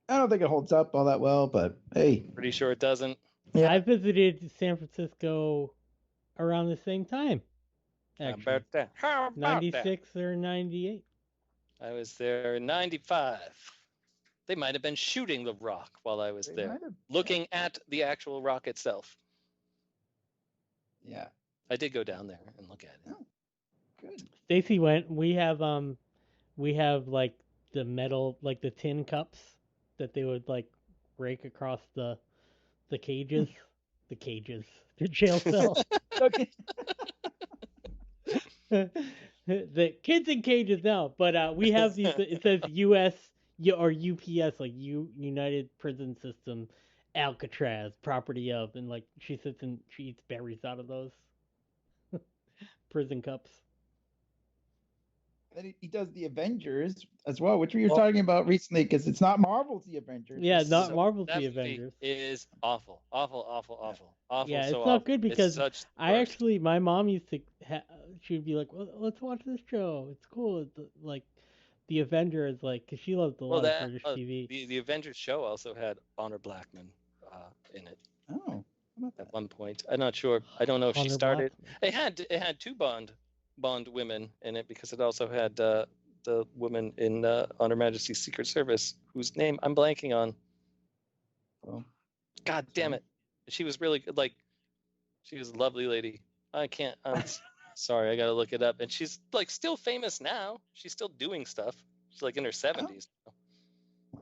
I don't think it holds up all that well, but hey. Pretty sure it doesn't. Yeah. I visited San Francisco around the same time, actually. How about that? 96 or 98. I was there in 95. They might have been shooting the rock while I was there, looking at the actual rock itself. Yeah. I did go down there and look at it. Oh, good. Stacy went. We have like the metal, like the tin cups that they would like rake across the cages, the jail cell. The kids in cages now, but we have these. It says U.S. or UPS, like United Prison System, Alcatraz, property of, and like she eats berries out of those prison cups. And he does the Avengers as well, which we were talking about recently, because it's not Marvel's the Avengers. Yeah, not Marvel's the Avengers. Is awful. Yeah, it's not good because my mom used to, she'd be like, well, let's watch this show. It's cool. It's like the Avengers, like, because she loves a lot of British TV. The Avengers show also had Honor Blackman in it. Oh, at one point, I'm not sure. I don't know if she started. Blackman. It had two Bond women in it because it also had the woman in On Her Majesty's Secret Service whose name I'm blanking on. Oh. God damn it! She was really good. Like, she was a lovely lady. I can't. I'm sorry. I gotta look it up. And she's like still famous now. She's still doing stuff. She's like in her 70s.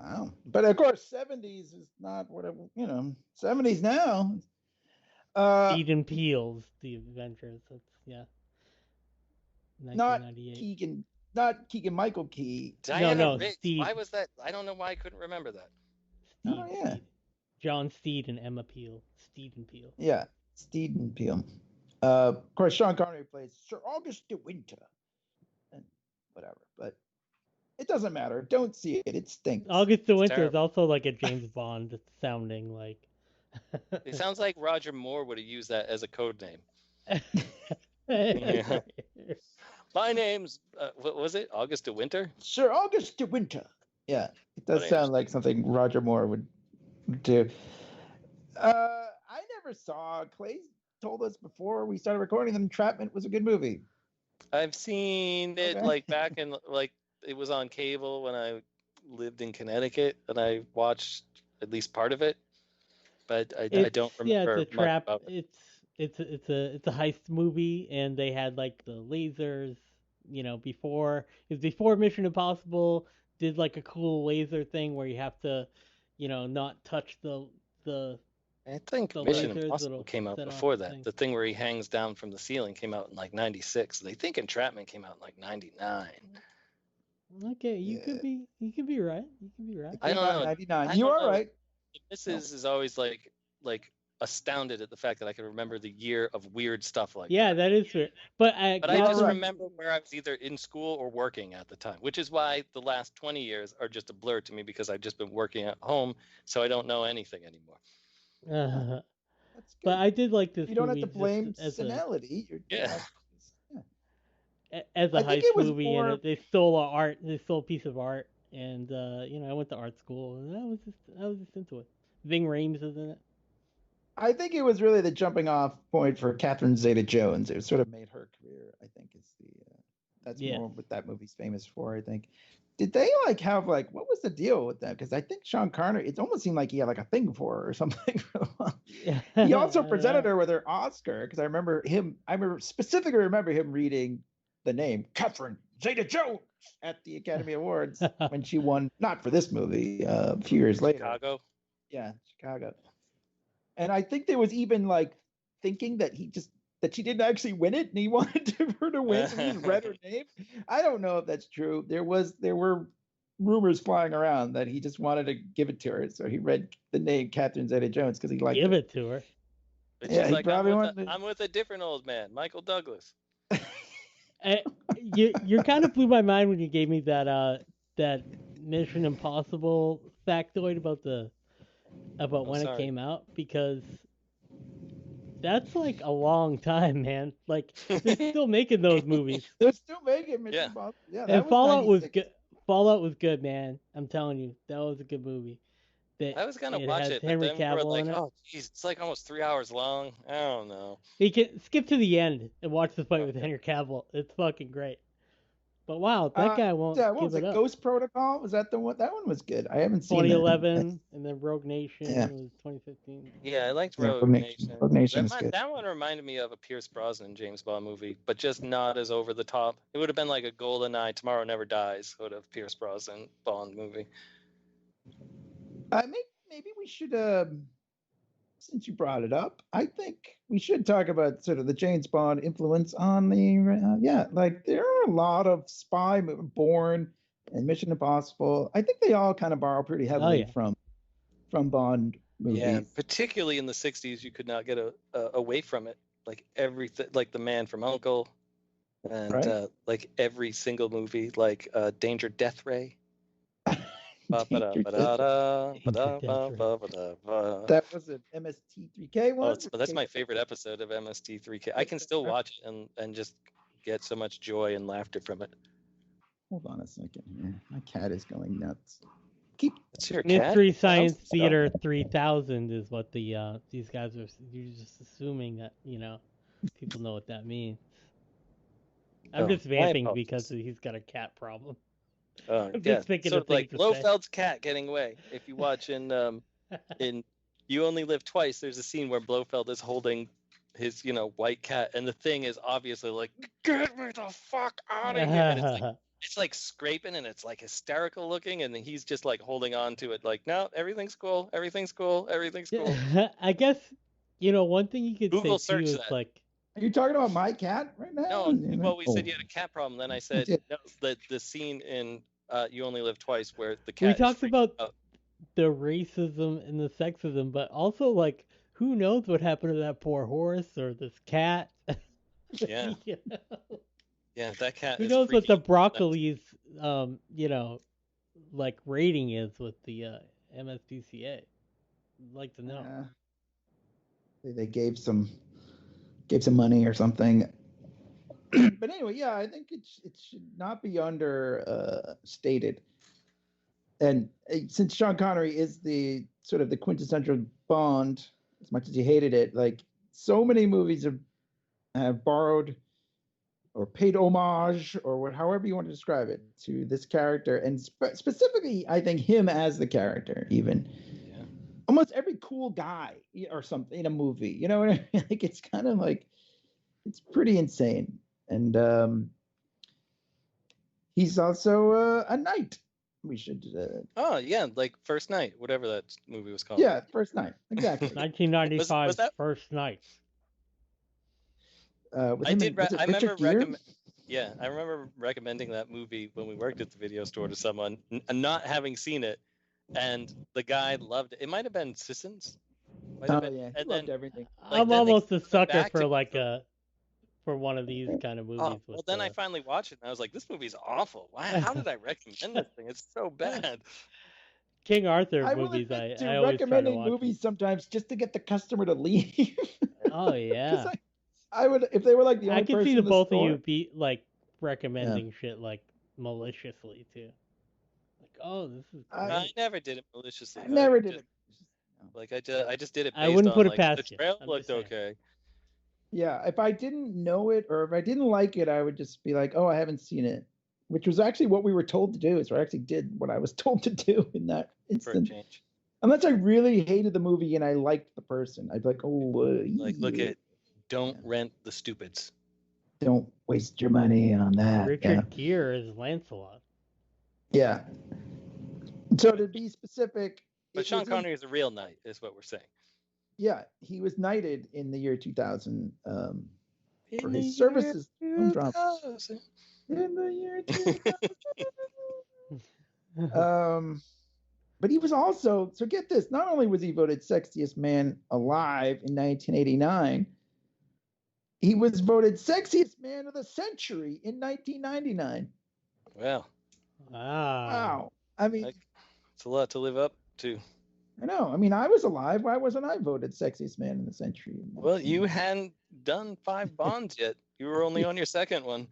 Wow. But of course, 70s is not what 70s now. Eden Peele's The Avengers. That's 1998. Not Keegan Michael Key. Diana Riggs. Steve. Why was that? I don't know why I couldn't remember that. Steve, oh yeah. John Steed and Emma Peel. Steed and Peel. Yeah, Steed and Peel. Of course, Sean Connery plays Sir August de Winter, and whatever. But it doesn't matter. Don't see it. It stinks. August de Winter is also like a James Bond sounding like. It sounds like Roger Moore would have used that as a code name. Yeah. My name's what was it? August de Winter? Sir August de Winter. Yeah, it does sound like something Roger Moore would do. I never saw. Clay told us before we started recording that Entrapment was a good movie. I've seen it like back in like it was on cable when I lived in Connecticut, and I watched at least part of it, but I don't remember. Yeah, it's a trap. It's a heist movie, and they had like the lasers. Before Mission Impossible did like a cool laser thing where you have to, not touch the. I think Mission Impossible came out before that. The thing where he hangs down from the ceiling came out in like 96. They think Entrapment came out in like 99. Okay, you could be right. You could be right. I don't know. 99. You are right. This is always like astounded at the fact that I can remember the year of weird stuff like that. Yeah, that is weird. But I just remember where I was either in school or working at the time, which is why the last 20 years are just a blur to me because I've just been working at home, so I don't know anything anymore. That's good. But I did like this. You don't have to blame senility. As a heist movie, and they stole art. They stole a piece of art, and I went to art school, and I was just into it. Ving Rhames is in it. I think it was really the jumping off point for Catherine Zeta-Jones. It sort of made her career. I think that's more what that movie's famous for. I think. Did they have what was the deal with that? Because I think Sean Connery, it almost seemed like he had a thing for her or something. He also presented her with her Oscar because I specifically remember him reading the name Catherine Zeta-Jones at the Academy Awards when she won, not for this movie, a few years later. Chicago. Yeah, Chicago. And I think there was even thinking that that she didn't actually win it, and he wanted her to win. So he just read her name. I don't know if that's true. There were rumors flying around that he just wanted to give it to her, so he read the name Catherine Zeta-Jones because he liked give it to her. But yeah, he probably I'm with a different old man, Michael Douglas. You kind of blew my mind when you gave me that Mission Impossible factoid about when it came out, because that's a long time, man. They're still making those movies. They're still making Mission Impossible. Yeah, and Fallout was good. Fallout was good, man. I'm telling you, that was a good movie. I was gonna watch it, Henry but then Cavill in it. oh, geez, it's almost 3 hours long. I don't know. You can skip to the end and watch the fight with Henry Cavill. It's fucking great. But wow, that guy won't give it up. Ghost Protocol? Was that the one? That one was good. I haven't seen 2011, and then Rogue Nation was 2015. Yeah, I liked Rogue Nation. Rogue Nation's good. That one reminded me of a Pierce Brosnan James Bond movie, but just not as over the top. It would have been like a GoldenEye, Tomorrow Never Dies, sort of Pierce Brosnan Bond movie. Maybe we should, since you brought it up, I think we should talk about sort of the James Bond influence on there are a lot of spy movies, Bourne and Mission Impossible. I think they all kind of borrow pretty heavily from Bond movies. Yeah, particularly in the 60s, you could not get away from it. Like everything, like The Man from U.N.C.L.E. and every single movie, like Danger Death Ray. That was an MST3K one. That's my favorite episode of MST3K. I can still watch it and just get so much joy and laughter from it. Hold on a second here. My cat is going nuts. It's your Mystery cat? Science Theater 3000 is what these guys are. You're just assuming that people know what that means. I'm just vamping because he's got a cat problem. Just thinking sort of like Blofeld's cat getting away. If you watch in You Only Live Twice, there's a scene where Blofeld is holding his white cat, and the thing is obviously like, get me the fuck out of here. And it's like scraping, and it's like hysterical looking, and he's just like holding on to it like, no, everything's cool, everything's cool. I guess one thing you could Google say too search is that. Are you talking about my cat right now? No, well, we said you had a cat problem. Then I said no, the scene in You Only Live Twice where the cat. We talked about the racism and the sexism, but also who knows what happened to that poor horse or this cat? Yeah. Yeah, that cat. Who knows what the Broccoli's rating is with the MSPCA? I'd like to know. They gave some money or something. But anyway, I think it should not be understated. And since Sean Connery is the sort of the quintessential Bond, as much as he hated it, so many movies have borrowed or paid homage or however you want to describe it to this character, and specifically, I think him as the character, even. Almost every cool guy or something in a movie, you know what I mean? It's kind of it's pretty insane. And he's also a knight. We should. First Night, whatever that movie was called. Yeah, First Night, exactly. 1995 was that... First Night. I remember recommending. Yeah, I remember recommending that movie when we worked at the video store to someone, not having seen it, and the guy loved it. It might have been Sissons. Yeah, he loved everything. I'm almost a sucker for for one of these kind of movies. Well, then I finally watched it, and I was like, this movie's awful. Why? How did I recommend this thing? It's so bad. King Arthur movies, I always recommending movies sometimes just to get the customer to leave. Oh yeah. I would, if they were like the only person. I could see the both store, of you be like recommending shit like maliciously too. Like, oh, this is great. I never did it maliciously. I never did it. Like I just did it. Based I wouldn't put on, it past the trail looked okay. Yeah, if I didn't know it or if I didn't like it, I would just be like, "Oh, I haven't seen it," which was actually what we were told to do. So I actually did what I was told to do in that instant. For a change. Unless I really hated the movie and I liked the person, I'd be like, "Oh, look at, don't rent The Stupids. Don't waste your money on that." Richard Gere is Lancelot. Yeah. So to be specific, but Sean Connery is a real knight, is what we're saying. Yeah, he was knighted in the year 2000 for his services. In the year 2000. But he was also, so get this, not only was he voted sexiest man alive in 1989, he was voted sexiest man of the century in 1999. Wow. Wow. I mean, it's a lot to live up to. I know. I mean, I was alive. Why wasn't I voted sexiest man in the century? Well, you hadn't done 5 Bonds yet. You were only on your second one.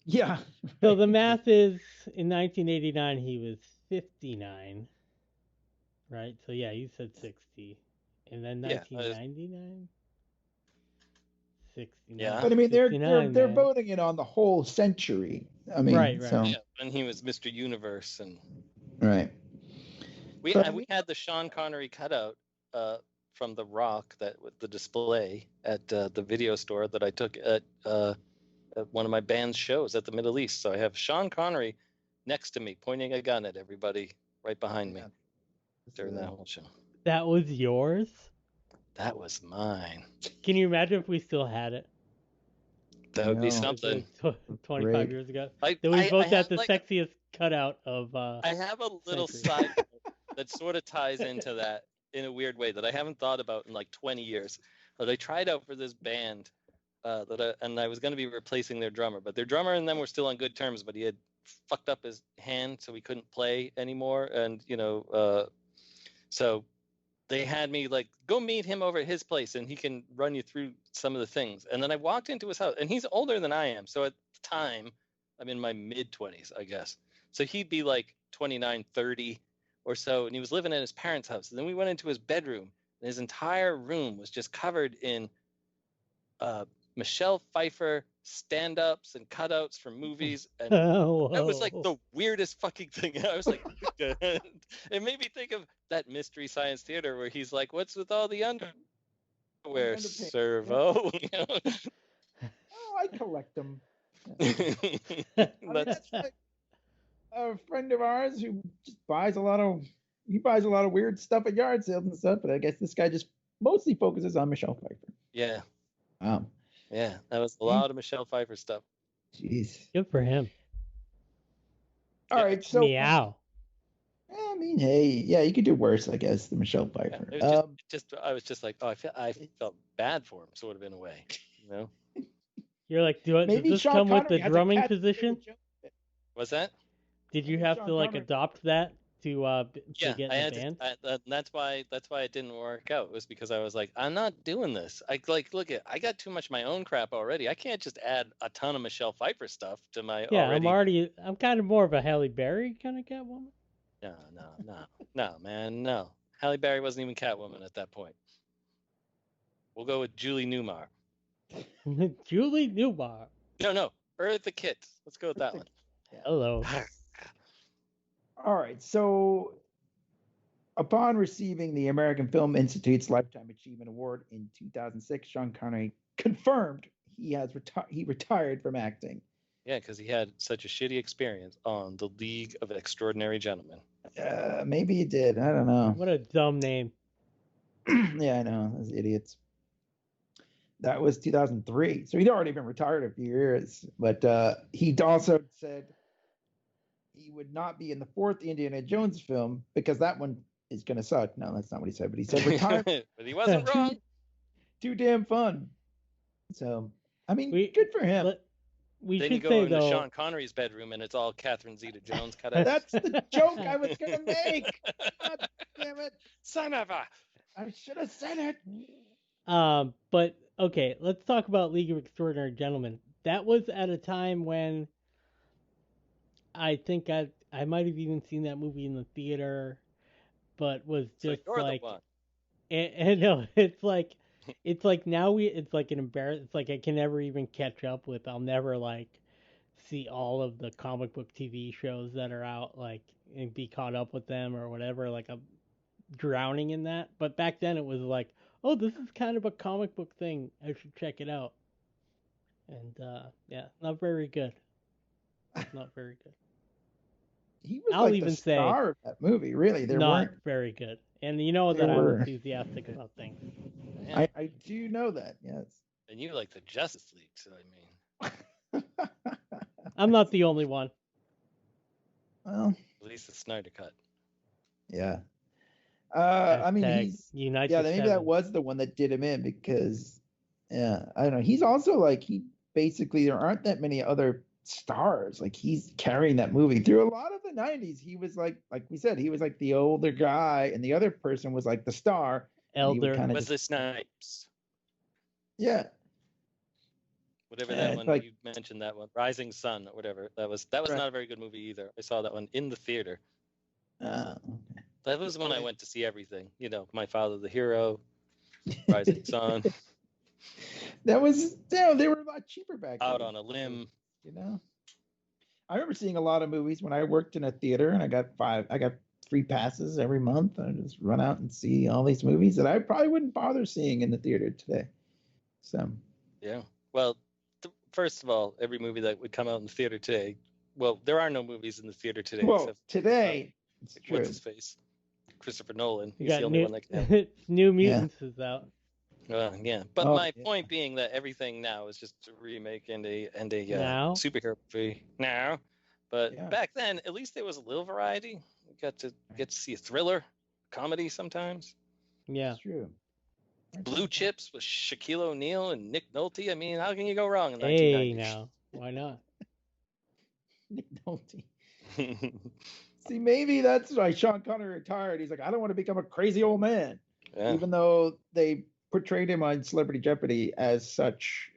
Yeah. So the math is, in 1989, he was 59. Right? So yeah, you said 60. And then 1999? 69. Yeah. But I mean, they're voting it on the whole century. I mean, right. So. Yeah, and he was Mr. Universe. Right. We had the Sean Connery cutout from The Rock with the display at the video store that I took at one of my band's shows at the Middle East. So I have Sean Connery next to me, pointing a gun at everybody right behind me during that whole show. That was yours? That was mine. Can you imagine if we still had it? That would be something. 25 years ago. We both had the sexiest cutout of. I have a little side that sort of ties into that in a weird way that I haven't thought about in like 20 years. But I tried out for this band and I was going to be replacing their drummer, but their drummer and them were still on good terms, but he had fucked up his hand, so he couldn't play anymore. And, so they had me like, go meet him over at his place and he can run you through some of the things. And then I walked into his house, and he's older than I am. So at the time, I'm in my mid-20s, I guess. So he'd be like 29, 30 or so, and he was living in his parents' house. And then we went into his bedroom, and his entire room was just covered in Michelle Pfeiffer stand-ups and cutouts from movies, and that was like the weirdest fucking thing. I was like, it made me think of that Mystery Science Theater where he's like, "What's with all the underwear, Servo?" Oh, I collect them. That's like a friend of ours who just buys a lot of weird stuff at yard sales and stuff. But I guess this guy just mostly focuses on Michelle Pfeiffer. Yeah. Wow. Yeah, that was a lot of Michelle Pfeiffer stuff. Jeez. Good for him. All right, so meow. I mean, hey, yeah, you could do worse, I guess, than Michelle Pfeiffer. Yeah, I was just like, I felt bad for him, sort of in a way, You're like, does this come with the drumming position? What's that? Did you have to adopt that to get in the band? That's why it didn't work out. It was because I was like, I'm not doing this. I got too much of my own crap already. I can't just add a ton of Michelle Pfeiffer stuff to my already. I'm kind of more of a Halle Berry kind of Catwoman. No, man, no. Halle Berry wasn't even Catwoman at that point. We'll go with Julie Newmar. Julie Newmar. No, Eartha Kitt. Let's go with that one. Hello. All right, so upon receiving the American Film Institute's Lifetime Achievement Award in 2006, Sean Connery confirmed he retired from acting. Yeah, because he had such a shitty experience on The League of Extraordinary Gentlemen. Maybe he did. I don't know. What a dumb name. Yeah, I know. Those idiots. That was 2003. So he'd already been retired a few years. But he also said he would not be in the fourth Indiana Jones film because that one is going to suck. No, that's not what he said. But he said retirement. But he wasn't wrong. Too damn fun. So, I mean, good for him. We then should you go say, into though, Sean Connery's bedroom and it's all Catherine Zeta-Jones cut out. That's the joke I was going to make. God damn it. Son of a... I should have said it. But, okay, let's talk about League of Extraordinary Gentlemen. That was at a time when I think I might have even seen that movie in the theater, but was just you're like... the one. And no, it's like now it's like an embarrassment. It's like I can never even catch up with. I'll never like see all of the comic book TV shows that are out, like, and be caught up with them or whatever. Like I'm drowning in that. But back then it was like, oh, this is kind of a comic book thing. I should check it out. And yeah, not very good. Not very good. He was I'll like even the say star of that movie. Really, there not weren't very good. And you know that I'm enthusiastic about things. Yeah. I do know that, yes. And you like the Justice League, so I mean... I'm not the only one. Well, At least the Snyder Cut. yeah. I mean, he's... Unite Yeah, the maybe Seven. that was the one that did him in because, yeah, I don't know. He's also like, he basically, there aren't that many other stars. Like, he's carrying that movie through a lot of the 90s. He was like we said, he was like the older guy, and the other person was like the star. Elder. Wesley Snipes. Yeah. Whatever that one, you mentioned that one. Rising Sun or whatever. That was right. Not a very good movie either. I saw that one in the theater. Okay. That was when I went to see everything. You know, My Father the Hero, Rising Sun. That was, they were a lot cheaper back then. Out on a Limb. You know? I remember seeing a lot of movies when I worked in a theater, and I got free passes every month. I just run out and see all these movies that I probably wouldn't bother seeing in the theater today. So. Yeah. Well, first of all, every movie that would come out in the theater today, well, there are no movies in the theater today. Well, except, today, it's true. What's his face? Christopher Nolan. He's the only one that can. New Mutants is out. Yeah. But my point being that everything now is just a remake and a superhero movie now. But back then, at least there was a little variety. We got to see a thriller, comedy sometimes. Yeah. It's true. Blue Chips with Shaquille O'Neal and Nick Nolte. I mean, how can you go wrong in 1990s? Hey, now. Why not? Nick Nolte. See, maybe that's why Sean Connery retired. He's like, I don't want to become a crazy old man. Yeah. Even though they portrayed him on Celebrity Jeopardy as such.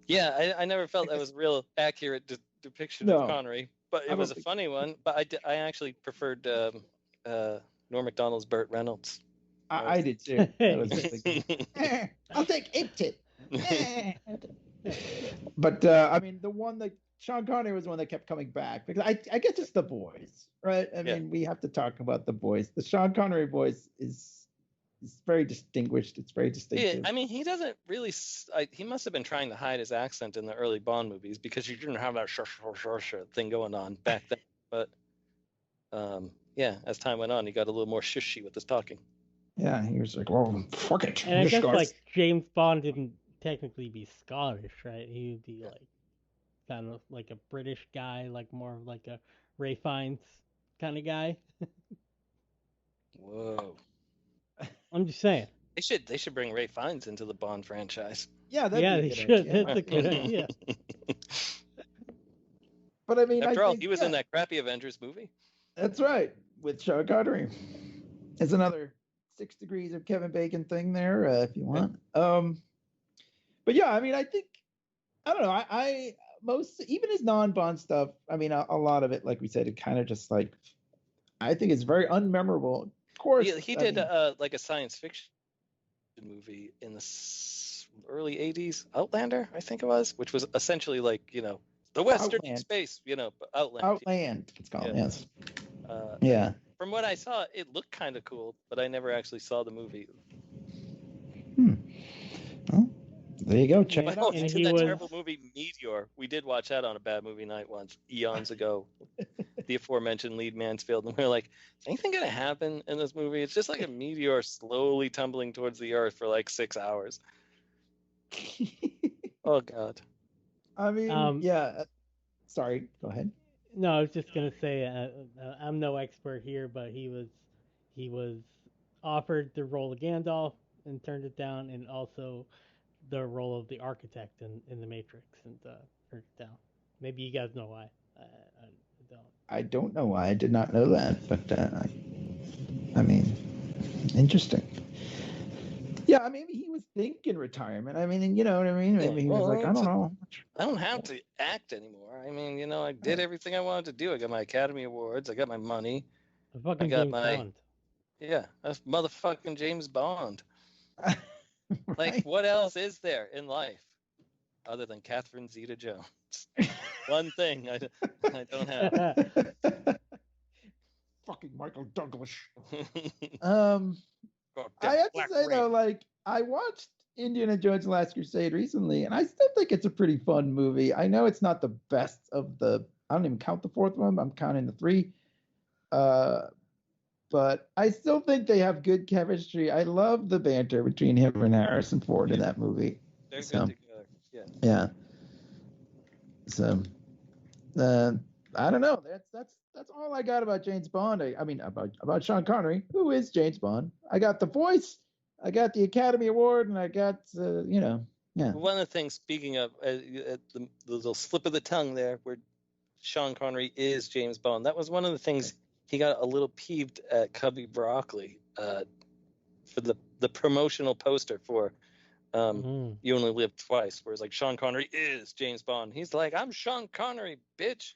Yeah, I never felt that was a real accurate depiction of Connery. But it was a funny one. But I actually preferred Norm Macdonald's Burt Reynolds. I did too. I'll take it. But I mean, the one that Sean Connery was the one that kept coming back because I guess it's the boys, right? I mean, we have to talk about the boys. The Sean Connery voice is very distinguished. It's very distinctive. Yeah, I mean, he doesn't really. He must have been trying to hide his accent in the early Bond movies because you didn't have that thing going on back then. But as time went on, he got a little more shushy with his talking. Yeah, he was like, "Well, fuck it." And I guess like James Bond didn't technically be Scottish, right? He would be like kind of like a British guy, like more of like a Ray Fiennes kind of guy. Whoa! I'm just saying. They should bring Ray Fiennes into the Bond franchise. Yeah, they should. Idea. That's a good idea. But I mean, after all, he was in that crappy Avengers movie. That's right, with Sean Connery. It's another 6 degrees of Kevin Bacon thing there, if you want. But yeah, I mean, I think I don't know. I even his non-Bond stuff. I mean, a lot of it, like we said, it kind of just like I think it's very unmemorable. Of course, he did like a science fiction movie in the early '80s, Outlander, I think it was, which was essentially like the Western space, Outland. Outland, it's called. Yeah. Yes. Yeah. From what I saw, it looked kind of cool, but I never actually saw the movie. Well, there you go. Check it out. And that terrible movie Meteor. We did watch that on a bad movie night once, eons ago. The aforementioned Lee Mansfield, and we were like, "Is anything gonna happen in this movie? It's just like a meteor slowly tumbling towards the earth for like 6 hours." Oh God. I mean, yeah. Sorry, go ahead. No, I was just gonna say I'm no expert here, but he was offered the role of Gandalf and turned it down, and also the role of the architect in the Matrix and turned it down. Maybe you guys know why. I don't. I don't know why. I did not know that, but I mean, interesting. Yeah, maybe he was thinking retirement. I mean, you know what I mean? Maybe he was like, I don't know. I don't have to act anymore. I mean, I did everything I wanted to do. I got my Academy Awards. I got my money. I got James Bond. Yeah, that's motherfucking James Bond. Right. Like, what else is there in life other than Catherine Zeta-Jones? One thing I don't have. Fucking Michael Douglas. I have to say though, like, I watched Indiana Jones and the Last Crusade recently, and I still think it's a pretty fun movie. I know it's not the best of the. I don't even count the fourth one. I'm counting the three. But I still think they have good chemistry. I love the banter between him and Harrison Ford in that movie. They're good together. Yeah. Yeah. So, I don't know. That's all I got about James Bond. I mean, about Sean Connery, who is James Bond. I got the voice, I got the Academy Award, and I got yeah. One of the things, speaking of the little slip of the tongue there, where Sean Connery is James Bond, that was one of the things he got a little peeved at Cubby Broccoli for the promotional poster for You Only Live Twice, where it's like Sean Connery is James Bond. He's like, I'm Sean Connery, bitch.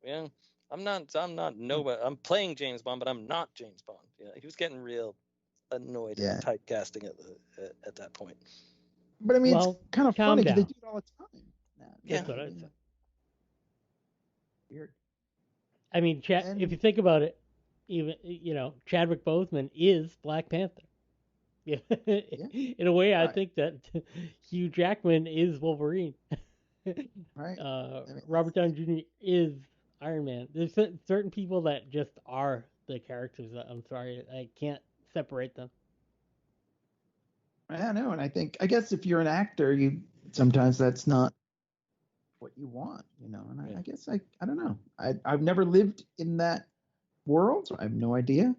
Yeah, I'm not nobody. I'm playing James Bond, but I'm not James Bond. Yeah, he was getting real annoyed at typecasting at that point. But I mean, it's kind of funny because they do it all the time. Yeah, that's what I said. Weird. I mean, if you think about it, even Chadwick Boseman is Black Panther. Yeah. In a way, I think that Hugh Jackman is Wolverine. Right. Robert Downey Jr. is Iron Man. There's certain people that just are the characters. I'm sorry, I can't separate them. I know, and I guess if you're an actor, sometimes that's not what you want, and I guess I don't know. I've never lived in that world, so I have no idea.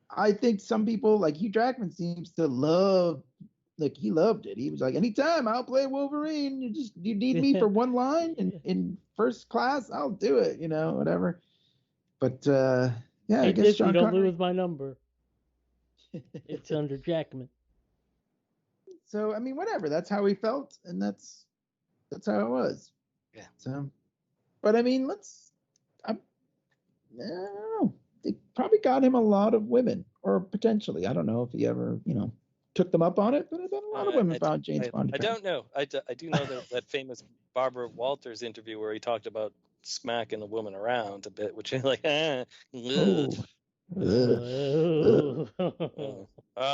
I think some people, like Hugh Jackman, seems to love, like he loved it. He was like, anytime I'll play Wolverine. You need me for one line in first class, I'll do it. Whatever. But yeah, hey, I guess Disney, don't lose my number. It's under Jackman. So I mean, whatever. That's how he felt, and that's how it was. Yeah. So, but I mean, I don't know. They probably got him a lot of women, or potentially. I don't know if he ever, took them up on it, but I bet a lot of women found James Bond. I don't know. I do know that famous Barbara Walters interview where he talked about smacking a woman around a bit, which is like, don't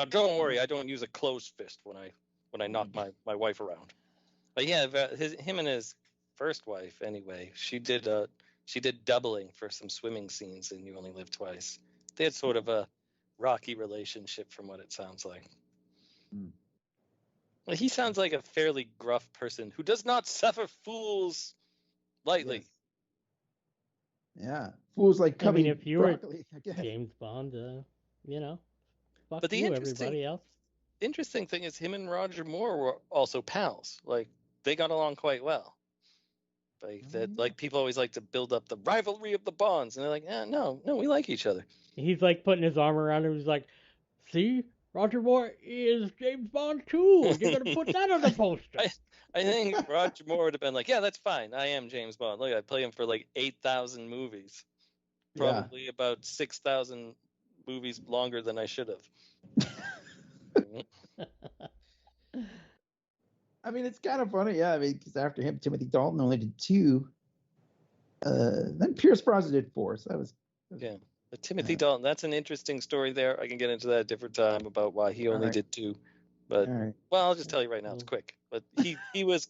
worry, I don't use a closed fist when I knock my wife around. But yeah, him and his first wife, anyway, she did doubling for some swimming scenes in You Only Live Twice. They had sort of a rocky relationship, from what it sounds like. Well, he sounds like a fairly gruff person who does not suffer fools lightly. Yes. Yeah, fools like Cubby. I mean, if you were Broccoli, James Bond, fuck but the everybody else. Interesting thing is, him and Roger Moore were also pals. Like, they got along quite well. Like people always like to build up the rivalry of the Bonds, and they're like, no, we like each other. He's like putting his arm around him. He's like, see, Roger Moore is James Bond too. You're gonna put that on the poster. I think Roger Moore would have been like, yeah, that's fine. I am James Bond. Look, I play him for like 8,000 movies, probably about 6,000 movies longer than I should have. I mean, it's kind of funny, yeah. I mean, because after him, Timothy Dalton only did 2. Then Pierce Brosnan did 4. So that was yeah. But Timothy Dalton, that's an interesting story there. I can get into that at a different time about why he only did 2. But well, I'll just tell you right now, it's quick. But he was,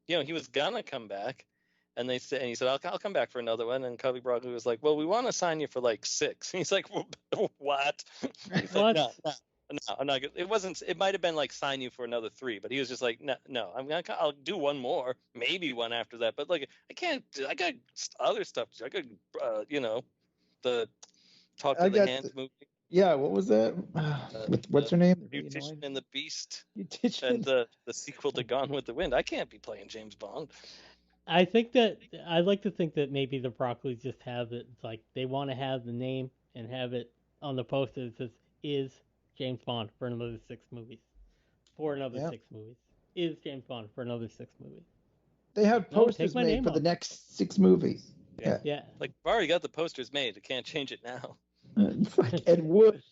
he was gonna come back, and he said, I'll come back for another one. And Cubby Broccoli was like, well, we want to sign you for like 6. And he's like, what? He's like, no. No, I'm not. It wasn't. It might have been like sign you for another 3, but he was just like, no. I'll do one more, maybe one after that. But like, I can't. I got other stuff. I got, the Talk to the Hands movie. Yeah, what was that? What's her name? Beautician and the Beast. Beautician. And the sequel to Gone with the Wind. I can't be playing James Bond. I think that I'd like to think that maybe the Broccoli's just have it. It's like they want to have the name and have it on the poster that says "Is James Bond for another 6 movies." For another 6 movies. Is James Bond for another 6 movies. They have posters made for the next 6 movies. Yeah. Like, I've already got the posters made. I can't change it now. Ed Wood.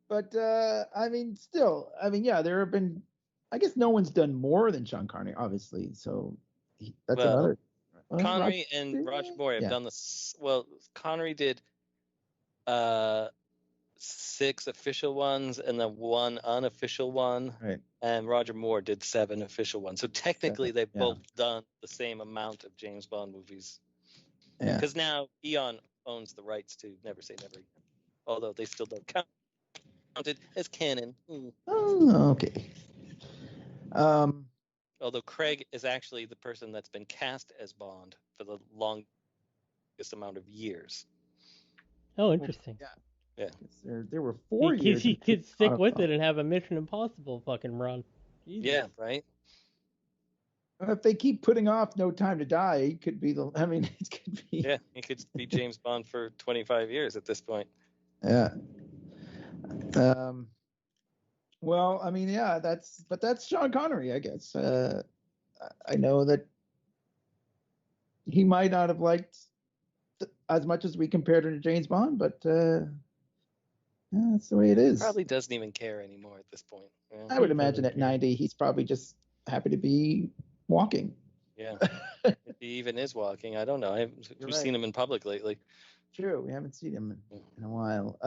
But, I mean, still, there have been, I guess no one's done more than Sean Connery, obviously. So that's another. Connery and Roger Moore have done this. Well, Connery did 6 official ones and then 1 unofficial one. Right. And Roger Moore did 7 official ones. So technically, they've both done the same amount of James Bond movies. Yeah. Because now Eon owns the rights to Never Say Never Again. Although they still don't count it as canon. Oh, okay. Although Craig is actually the person that's been cast as Bond for the longest amount of years. Oh, interesting. Yeah. There were 4 years. He could stick with it and have a Mission Impossible fucking run. Jesus. Yeah, right? If they keep putting off No Time to Die, it could be it could be. Yeah, he could be James Bond for 25 years at this point. Yeah. Well, that's Sean Connery, I guess. I know that he might not have liked as much as we compared her to James Bond, but that's the way it is. Probably doesn't even care anymore at this point. Yeah. I would imagine at 90, he's probably just happy to be walking. Yeah. If he even is walking, I don't know. We've seen him in public lately. True, we haven't seen him in a while.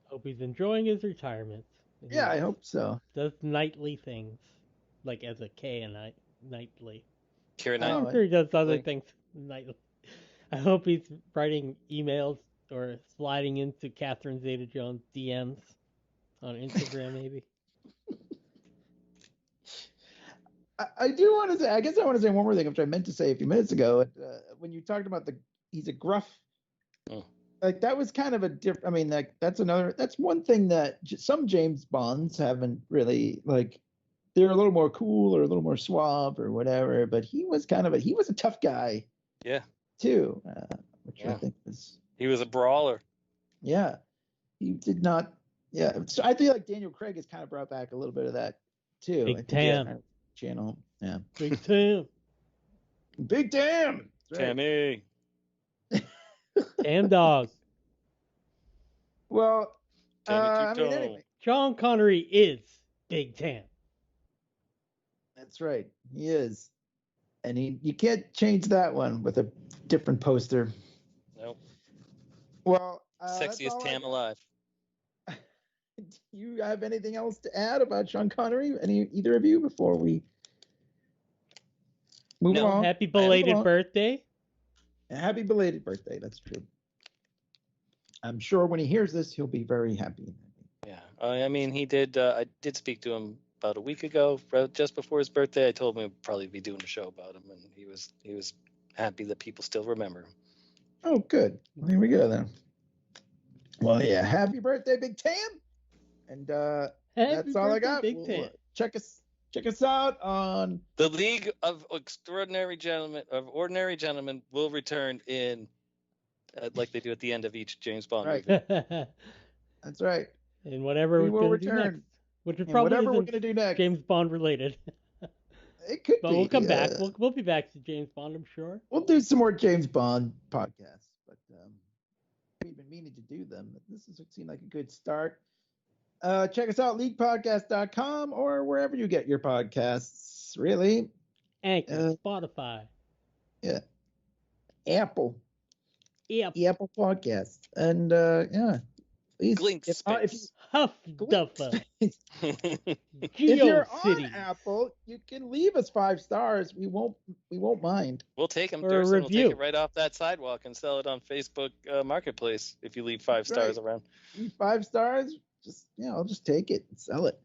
Hope he's enjoying his retirement. Yeah, I hope so. Does nightly things, like as a K and nightly. Kira I'm sure he does other things nightly. I hope he's writing emails or sliding into Catherine Zeta-Jones' DMs on Instagram, maybe. I do want to say, I guess I want to say one more thing, which I meant to say a few minutes ago. When you talked about he's a gruff, like that was kind of a different, I mean, like that's one thing that some James Bonds haven't really, like, they're a little more cool or a little more suave or whatever, but he was he was a tough guy. Yeah. Too, which I think was. He was a brawler. Yeah. He did not, so I feel like Daniel Craig has kind of brought back a little bit of that too. Big Tam. Channel. Yeah. Big Tam. Big Tam. Tammy. Tam dog. Well, anyway. Sean Connery is Big Tam. That's right. He is. And you can't change that one with a different poster. Nope. Well, sexiest Tam alive. Do you have anything else to add about Sean Connery? Either of you before we move along? Happy belated birthday. Happy belated birthday. That's true. I'm sure when he hears this, he'll be very happy. Yeah. I mean, he did. I did speak to him about a week ago, just before his birthday. I told him we'd probably be doing a show about him, and he was happy that people still remember him. Oh, good. Well, here we go then. Well, yeah. Happy birthday, Big Tam. And that's all I got. Check us out on the League of Ordinary Gentlemen will return in like they do at the end of each James Bond movie. That's right. And whatever we're going to do next, which is probably whatever we're going to do next, James Bond related. It could be. But we'll come back. We'll be back to James Bond, I'm sure. We'll do some more James Bond podcasts, but we've been meaning to do them. But this seemed like a good start. Check us out, LeaguePodcast.com or wherever you get your podcasts, really. Anchor, Spotify. Yeah. Apple Podcast. And Please, Glink space. Huffduffer. if Geo you're City. on Apple, you can leave us 5 stars. We won't mind. We'll take them, Or a Durson. We'll take review. it right off that sidewalk and sell it on Facebook Marketplace if you leave 5 stars Right. around. Leave 5 stars, I'll just take it and sell it.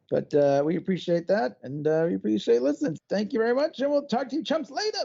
But we appreciate that, and we appreciate listening. Thank you very much, and we'll talk to you chumps later.